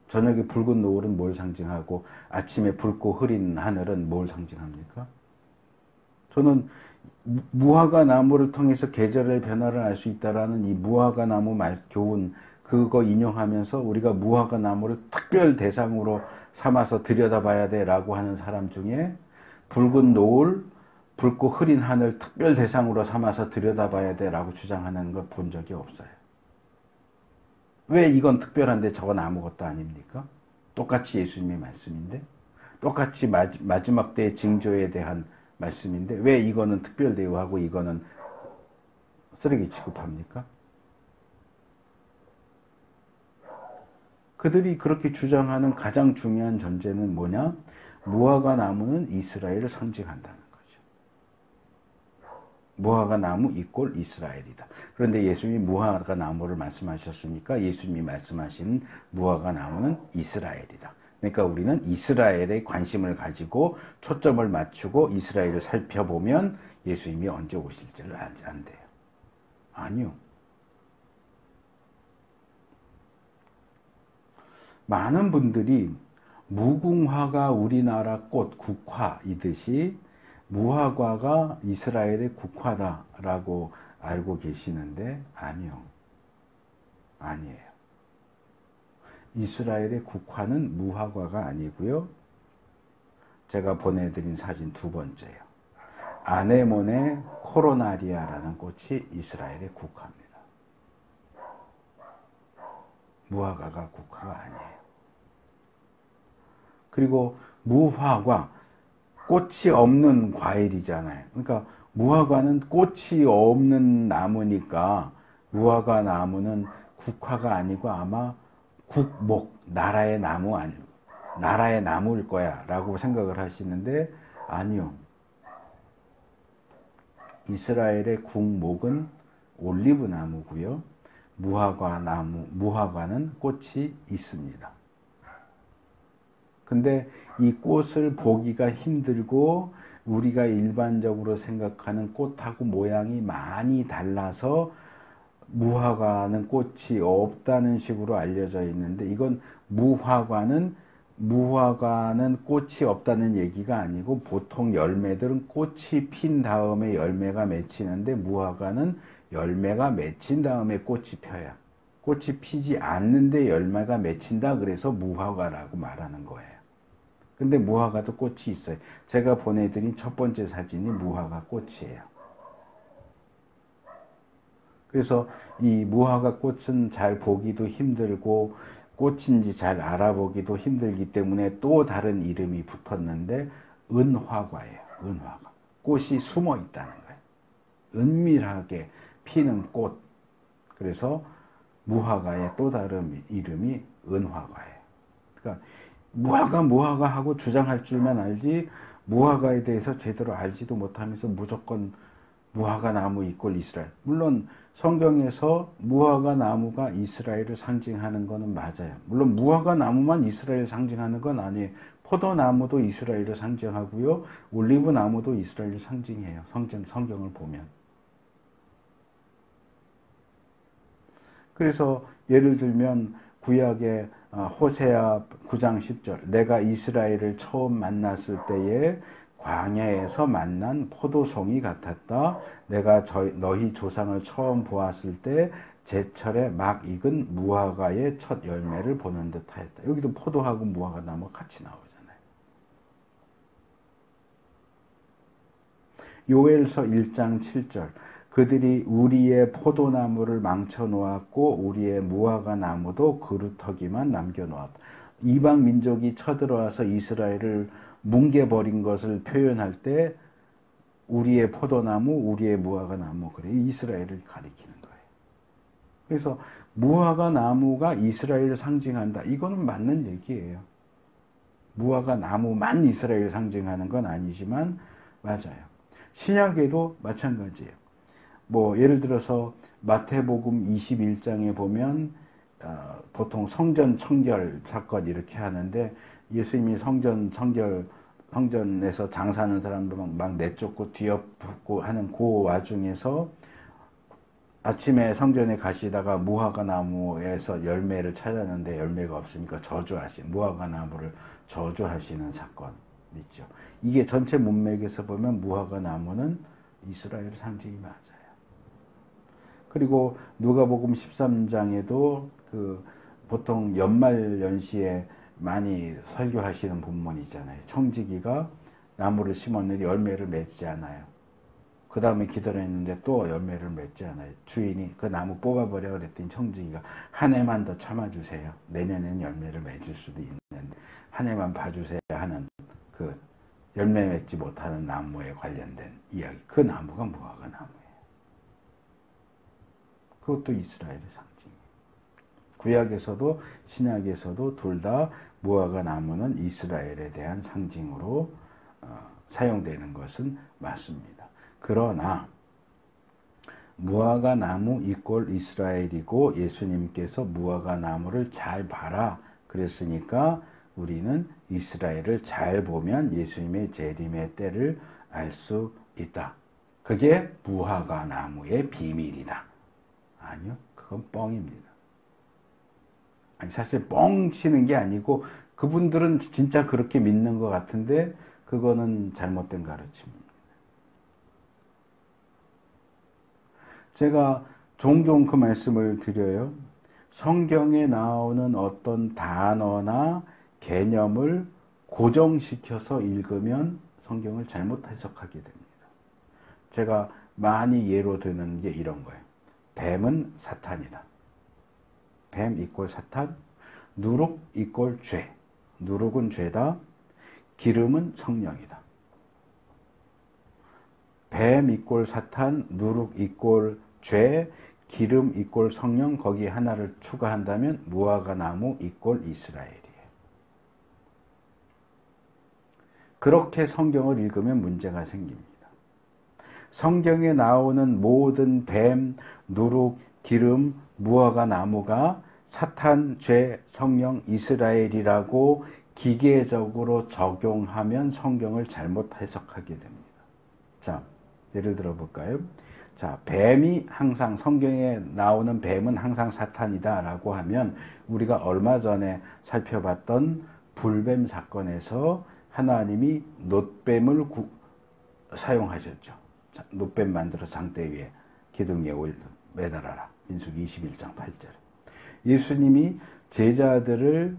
저녁에 붉은 노을은 뭘 상징하고 아침에 붉고 흐린 하늘은 뭘 상징합니까? 저는 무화과 나무를 통해서 계절의 변화를 알 수 있다라는 이 무화과 나무 교훈 그거 인용하면서 우리가 무화과 나무를 특별 대상으로 삼아서 들여다봐야 돼라고 하는 사람 중에 붉은 노을, 붉고 흐린 하늘 특별 대상으로 삼아서 들여다봐야 돼라고 주장하는 걸 본 적이 없어요. 왜 이건 특별한데 저건 아무것도 아닙니까? 똑같이 예수님의 말씀인데 똑같이 마지막 때의 징조에 대한 말씀인데 왜 이거는 특별 대우하고 이거는 쓰레기 취급합니까? 그들이 그렇게 주장하는 가장 중요한 전제는 뭐냐? 무화과 나무는 이스라엘을 상징한다는 거죠. 무화과 나무 이꼴 이스라엘이다. 그런데 예수님이 무화과 나무를 말씀하셨으니까 예수님이 말씀하신 무화과 나무는 이스라엘이다. 그러니까 우리는 이스라엘에 관심을 가지고 초점을 맞추고 이스라엘을 살펴보면 예수님이 언제 오실지를 안 돼요. 아니요. 많은 분들이 무궁화가 우리나라 꽃 국화이듯이 무화과가 이스라엘의 국화다라고 알고 계시는데 아니요. 아니에요. 이스라엘의 국화는 무화과가 아니고요. 제가 보내드린 사진 두 번째요. 아네모네 코로나리아라는 꽃이 이스라엘의 국화입니다. 무화과가 국화가 아니에요. 그리고 무화과, 꽃이 없는 과일이잖아요. 그러니까 무화과는 꽃이 없는 나무니까 무화과 나무는 국화가 아니고 아마 국목, 나라의 나무일 거야 라고 생각을 하시는데 아니요. 이스라엘의 국목은 올리브 나무고요. 무화과는 꽃이 있습니다. 근데 이 꽃을 보기가 힘들고 우리가 일반적으로 생각하는 꽃하고 모양이 많이 달라서 무화과는 꽃이 없다는 식으로 알려져 있는데 이건 무화과는 꽃이 없다는 얘기가 아니고 보통 열매들은 꽃이 핀 다음에 열매가 맺히는데 무화과는 열매가 맺힌 다음에 꽃이 펴요. 꽃이 피지 않는데 열매가 맺힌다 그래서 무화과라고 말하는 거예요. 근데 무화과도 꽃이 있어요. 제가 보내드린 첫 번째 사진이 무화과 꽃이에요. 그래서 이 무화과 꽃은 잘 보기도 힘들고 꽃인지 잘 알아보기도 힘들기 때문에 또 다른 이름이 붙었는데 은화과예요. 은화과. 꽃이 숨어 있다는 거예요. 은밀하게 피는 꽃. 그래서 무화과의 또 다른 이름이 은화과예요. 그러니까 무화과 하고 주장할 줄만 알지 무화과에 대해서 제대로 알지도 못하면서 무조건 무화과 나무 이꼴 이스라엘. 물론 성경에서 무화과 나무가 이스라엘을 상징하는 것은 맞아요. 물론 무화과 나무만 이스라엘을 상징하는 건 아니에요. 포도나무도 이스라엘을 상징하고요. 올리브 나무도 이스라엘을 상징해요. 성경을 보면. 그래서 예를 들면 구약의 호세아 9장 10절 내가 이스라엘을 처음 만났을 때에 광야에서 만난 포도송이 같았다. 내가 너희 조상을 처음 보았을 때 제철에 막 익은 무화과의 첫 열매를 보는 듯 하였다. 여기도 포도하고 무화과 나무가 같이 나오잖아요. 요엘서 1장 7절 그들이 우리의 포도나무를 망쳐놓았고 우리의 무화과 나무도 그루터기만 남겨놓았다. 이방 민족이 쳐들어와서 이스라엘을 뭉개버린 것을 표현할 때 우리의 포도나무, 우리의 무화과 나무 그래 이스라엘을 가리키는 거예요. 그래서 무화과 나무가 이스라엘을 상징한다. 이거는 맞는 얘기예요. 무화과 나무만 이스라엘을 상징하는 건 아니지만 맞아요. 신약에도 마찬가지예요. 뭐 예를 들어서 마태복음 21장에 보면 보통 성전 청결 사건 이렇게 하는데 예수님이 성전에서 장사하는 사람들 막 내쫓고 뒤엎고 하는 그 와중에서 아침에 성전에 가시다가 무화과 나무에서 열매를 찾았는데 열매가 없으니까 무화과 나무를 저주하시는 사건 있죠. 이게 전체 문맥에서 보면 무화과 나무는 이스라엘 상징이 맞아요. 그리고 누가복음 13장에도 보통 연말 연시에 많이 설교하시는 본문 있잖아요. 청지기가 나무를 심었는데 열매를 맺지 않아요. 그 다음에 기다렸는데 또 열매를 맺지 않아요. 주인이 그 나무 뽑아버려 그랬더니 청지기가 한 해만 더 참아주세요. 내년에는 열매를 맺을 수도 있는데 한 해만 봐주세요 하는 그 열매 맺지 못하는 나무에 관련된 이야기. 그 나무가 무화과 나무예요. 그것도 이스라엘의 상징이에요. 구약에서도 신약에서도 둘 다 무화과 나무는 이스라엘에 대한 상징으로 사용되는 것은 맞습니다. 그러나 무화과 나무 이꼴 이스라엘이고 예수님께서 무화과 나무를 잘 봐라 그랬으니까 우리는 이스라엘을 잘 보면 예수님의 재림의 때를 알 수 있다. 그게 무화과 나무의 비밀이다. 아니요, 그건 뻥입니다. 아니, 사실 뻥 치는 게 아니고 그분들은 진짜 그렇게 믿는 것 같은데 그거는 잘못된 가르침입니다. 제가 종종 그 말씀을 드려요. 성경에 나오는 어떤 단어나 개념을 고정시켜서 읽으면 성경을 잘못 해석하게 됩니다. 제가 많이 예로 드는 게 이런 거예요. 뱀은 사탄이다. 뱀 이꼴 사탄, 누룩 이꼴 죄. 누룩은 죄다. 기름은 성령이다. 뱀 이꼴 사탄, 누룩 이꼴 죄, 기름 이꼴 성령, 거기 하나를 추가한다면 무화과 나무 이꼴 이스라엘이에요. 그렇게 성경을 읽으면 문제가 생깁니다. 성경에 나오는 모든 뱀, 누룩, 기름, 무화과 나무가 사탄, 죄, 성령, 이스라엘이라고 기계적으로 적용하면 성경을 잘못 해석하게 됩니다. 자, 예를 들어 볼까요? 자, 뱀이 항상 성경에 나오는 뱀은 항상 사탄이다 라고 하면 우리가 얼마 전에 살펴봤던 불뱀 사건에서 하나님이 놋뱀을 사용하셨죠. 자, 놋뱀 만들어 장대 위에 기둥 위에 매달아라. 민수기 21장 8절에. 예수님이 제자들을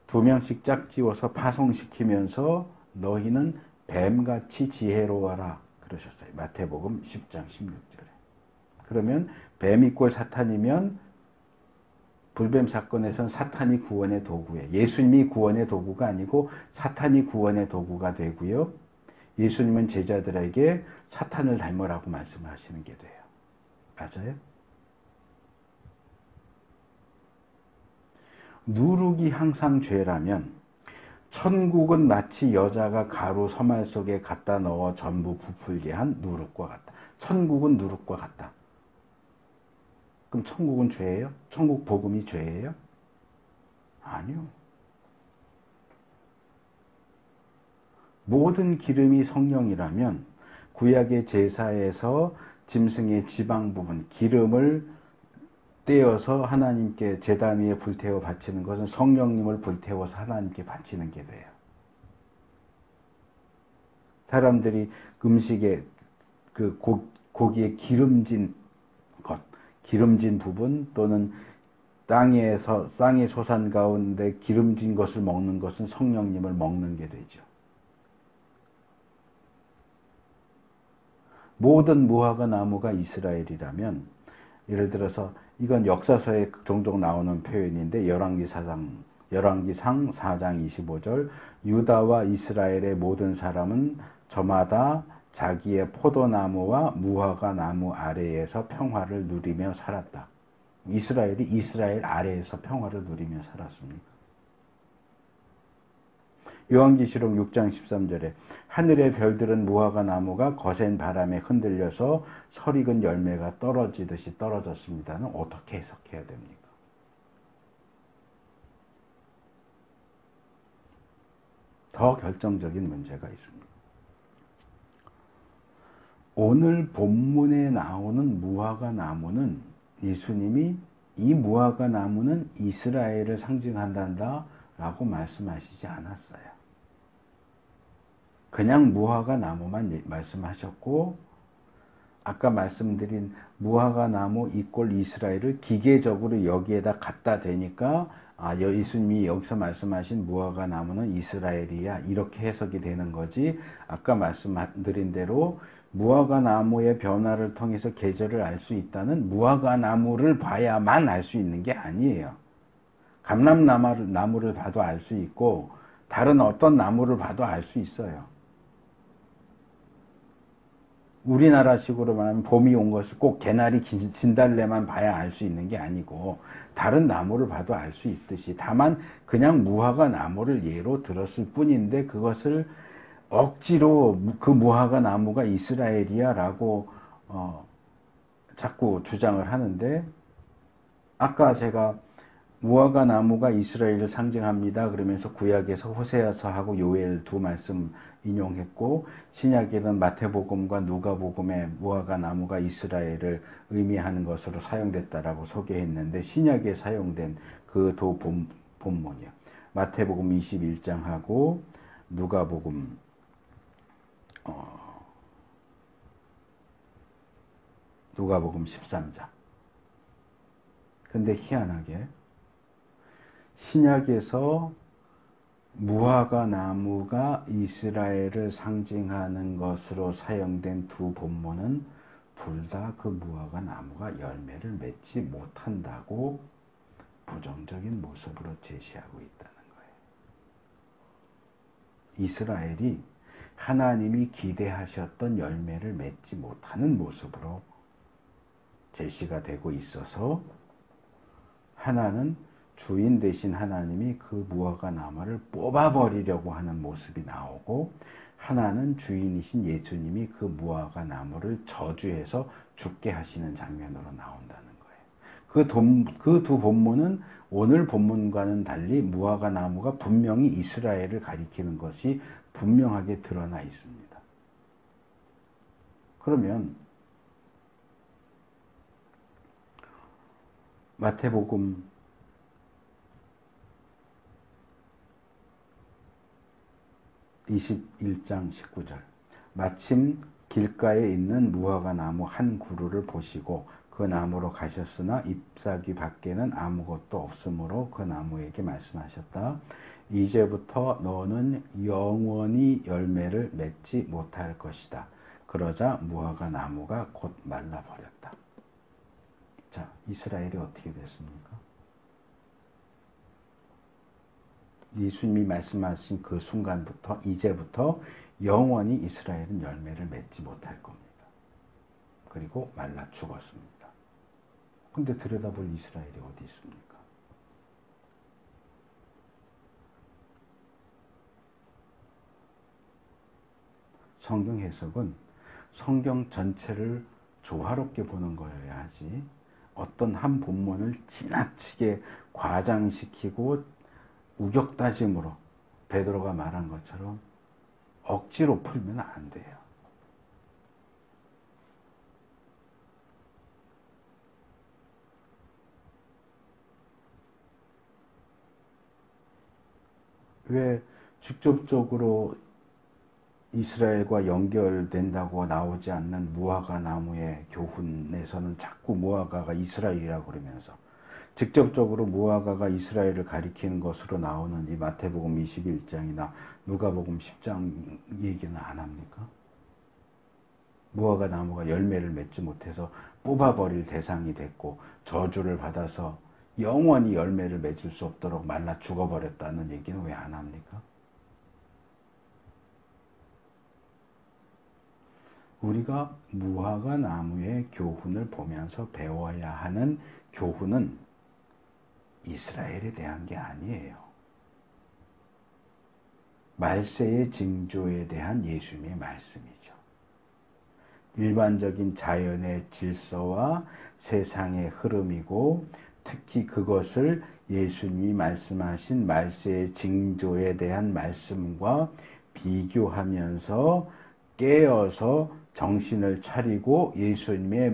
2명씩 짝지어서 파송시키면서 너희는 뱀같이 지혜로워라 그러셨어요. 마태복음 10장 16절에. 그러면 뱀 이꼴 사탄이면 불뱀 사건에선 사탄이 구원의 도구예요. 예수님이 구원의 도구가 아니고 사탄이 구원의 도구가 되고요. 예수님은 제자들에게 사탄을 닮으라고 말씀을 하시는 게 돼요. 맞아요? 누룩이 항상 죄라면 천국은 마치 여자가 가루 서말 속에 갖다 넣어 전부 부풀게 한 누룩과 같다. 천국은 누룩과 같다. 그럼 천국은 죄예요? 천국 복음이 죄예요? 아니요. 모든 기름이 성령이라면 구약의 제사에서 짐승의 지방 부분, 기름을 떼어서 하나님께 제단 위에 불태워 바치는 것은 성령님을 불태워서 하나님께 바치는 게 돼요. 사람들이 음식에 그 고기에 기름진 것, 기름진 부분 또는 땅의 소산 가운데 기름진 것을 먹는 것은 성령님을 먹는 게 되죠. 모든 무화과 나무가 이스라엘이라면 예를 들어서 이건 역사서에 종종 나오는 표현인데 열왕기상 4장 25절 유다와 이스라엘의 모든 사람은 저마다 자기의 포도나무와 무화과 나무 아래에서 평화를 누리며 살았다. 이스라엘이 이스라엘 아래에서 평화를 누리며 살았습니까? 요한계시록 6장 13절에 하늘의 별들은 무화과 나무가 거센 바람에 흔들려서 설익은 열매가 떨어지듯이 떨어졌습니다는 어떻게 해석해야 됩니까? 더 결정적인 문제가 있습니다. 오늘 본문에 나오는 무화과 나무는 예수님이 이 무화과 나무는 이스라엘을 상징한다 라고 말씀하시지 않았어요. 그냥 무화과 나무만 말씀하셨고 아까 말씀드린 무화과 나무 이꼴 이스라엘을 기계적으로 여기에다 갖다 대니까 예수님이 여기서 말씀하신 무화과 나무는 이스라엘이야 이렇게 해석이 되는 거지. 아까 말씀드린 대로 무화과 나무의 변화를 통해서 계절을 알 수 있다는 무화과 나무를 봐야만 알 수 있는 게 아니에요. 감람나무를 봐도 알 수 있고 다른 어떤 나무를 봐도 알 수 있어요. 우리나라식으로 말하면 봄이 온 것을 꼭 개나리 진달래만 봐야 알 수 있는 게 아니고 다른 나무를 봐도 알 수 있듯이 다만 그냥 무화과 나무를 예로 들었을 뿐인데 그것을 억지로 그 무화과 나무가 이스라엘이야 라고 자꾸 주장을 하는데 아까 제가 무화과 나무가 이스라엘을 상징합니다. 그러면서 구약에서 호세아서하고 요엘 두 말씀 인용했고 신약에는 마태복음과 누가복음에 무화과 나무가 이스라엘을 의미하는 것으로 사용됐다라고 소개했는데 신약에 사용된 그 두 본문이요. 마태복음 21장하고 누가복음 13장. 근데 희한하게 신약에서 무화과 나무가 이스라엘을 상징하는 것으로 사용된 두 본문은 둘 다 그 무화과 나무가 열매를 맺지 못한다고 부정적인 모습으로 제시하고 있다는 거예요. 이스라엘이 하나님이 기대하셨던 열매를 맺지 못하는 모습으로 제시가 되고 있어서 하나는 주인 되신 하나님이 그 무화과 나무를 뽑아버리려고 하는 모습이 나오고 하나는 주인이신 예수님이 그 무화과 나무를 저주해서 죽게 하시는 장면으로 나온다는 거예요. 그 두 본문은 오늘 본문과는 달리 무화과 나무가 분명히 이스라엘을 가리키는 것이 분명하게 드러나 있습니다. 그러면 마태복음 21장 19절 마침 길가에 있는 무화과 나무 한 그루를 보시고 그 나무로 가셨으나 잎사귀 밖에는 아무것도 없으므로 그 나무에게 말씀하셨다. 이제부터 너는 영원히 열매를 맺지 못할 것이다. 그러자 무화과 나무가 곧 말라버렸다. 자, 이스라엘이 어떻게 됐습니까? 예수님이 말씀하신 그 순간부터 이제부터 영원히 이스라엘은 열매를 맺지 못할 겁니다. 그리고 말라 죽었습니다. 근데 들여다볼 이스라엘이 어디 있습니까? 성경 해석은 성경 전체를 조화롭게 보는 거여야 하지 어떤 한 본문을 지나치게 과장시키고 우격다짐으로 베드로가 말한 것처럼 억지로 풀면 안 돼요. 왜 직접적으로 이스라엘과 연결된다고 나오지 않는 무화과 나무의 교훈에서는 자꾸 무화과가 이스라엘이라고 그러면서 직접적으로 무화과가 이스라엘을 가리키는 것으로 나오는 이 마태복음 21장이나 누가복음 10장 얘기는 안 합니까? 무화과 나무가 열매를 맺지 못해서 뽑아버릴 대상이 됐고 저주를 받아서 영원히 열매를 맺을 수 없도록 말라 죽어버렸다는 얘기는 왜 안 합니까? 우리가 무화과 나무의 교훈을 보면서 배워야 하는 교훈은 이스라엘에 대한 게 아니에요. 말세의 징조에 대한 예수님의 말씀이죠. 일반적인 자연의 질서와 세상의 흐름이고 특히 그것을 예수님이 말씀하신 말세의 징조에 대한 말씀과 비교하면서 깨어서 정신을 차리고 예수님의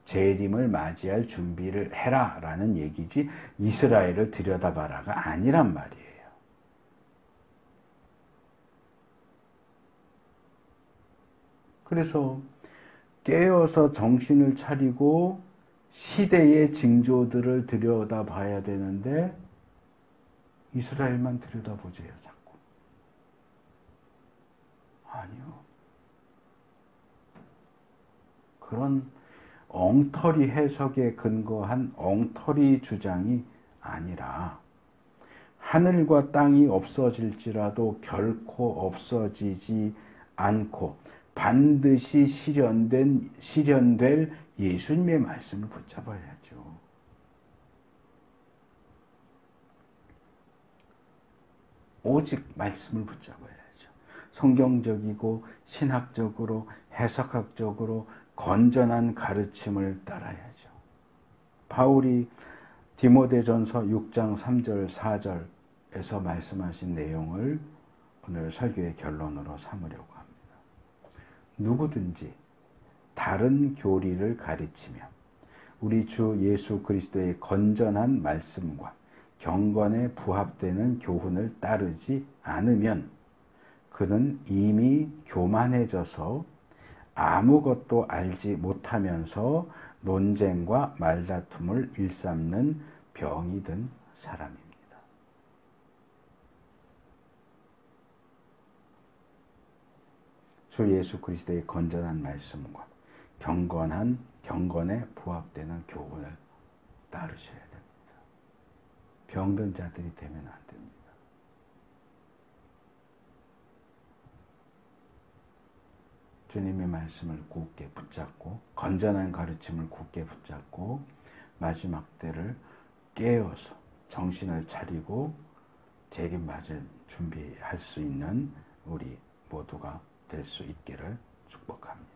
재림을 맞이할 준비를 해라 라는 얘기지 이스라엘을 들여다봐라가 아니란 말이에요. 그래서 깨어서 정신을 차리고 시대의 징조들을 들여다봐야 되는데 이스라엘만 들여다보세요 자꾸. 아니요. 그런 엉터리 해석에 근거한 엉터리 주장이 아니라 하늘과 땅이 없어질지라도 결코 없어지지 않고 반드시 실현될 예수님의 말씀을 붙잡아야죠. 오직 말씀을 붙잡아야죠. 성경적이고 신학적으로 해석학적으로 건전한 가르침을 따라야죠. 바울이 디모데전서 6장 3절 4절에서 말씀하신 내용을 오늘 설교의 결론으로 삼으려고 합니다. 누구든지 다른 교리를 가르치며 우리 주 예수 그리스도의 건전한 말씀과 경건에 부합되는 교훈을 따르지 않으면 그는 이미 교만해져서 아무것도 알지 못하면서 논쟁과 말다툼을 일삼는 병이 든 사람입니다. 주 예수 그리스도의 건전한 말씀과 경건에 부합되는 교훈을 따르셔야 됩니다. 병든 자들이 되면 안 됩니다. 주님의 말씀을 굳게 붙잡고 건전한 가르침을 굳게 붙잡고 마지막 때를 깨어서 정신을 차리고 재림맞을 준비할 수 있는 우리 모두가 될 수 있기를 축복합니다.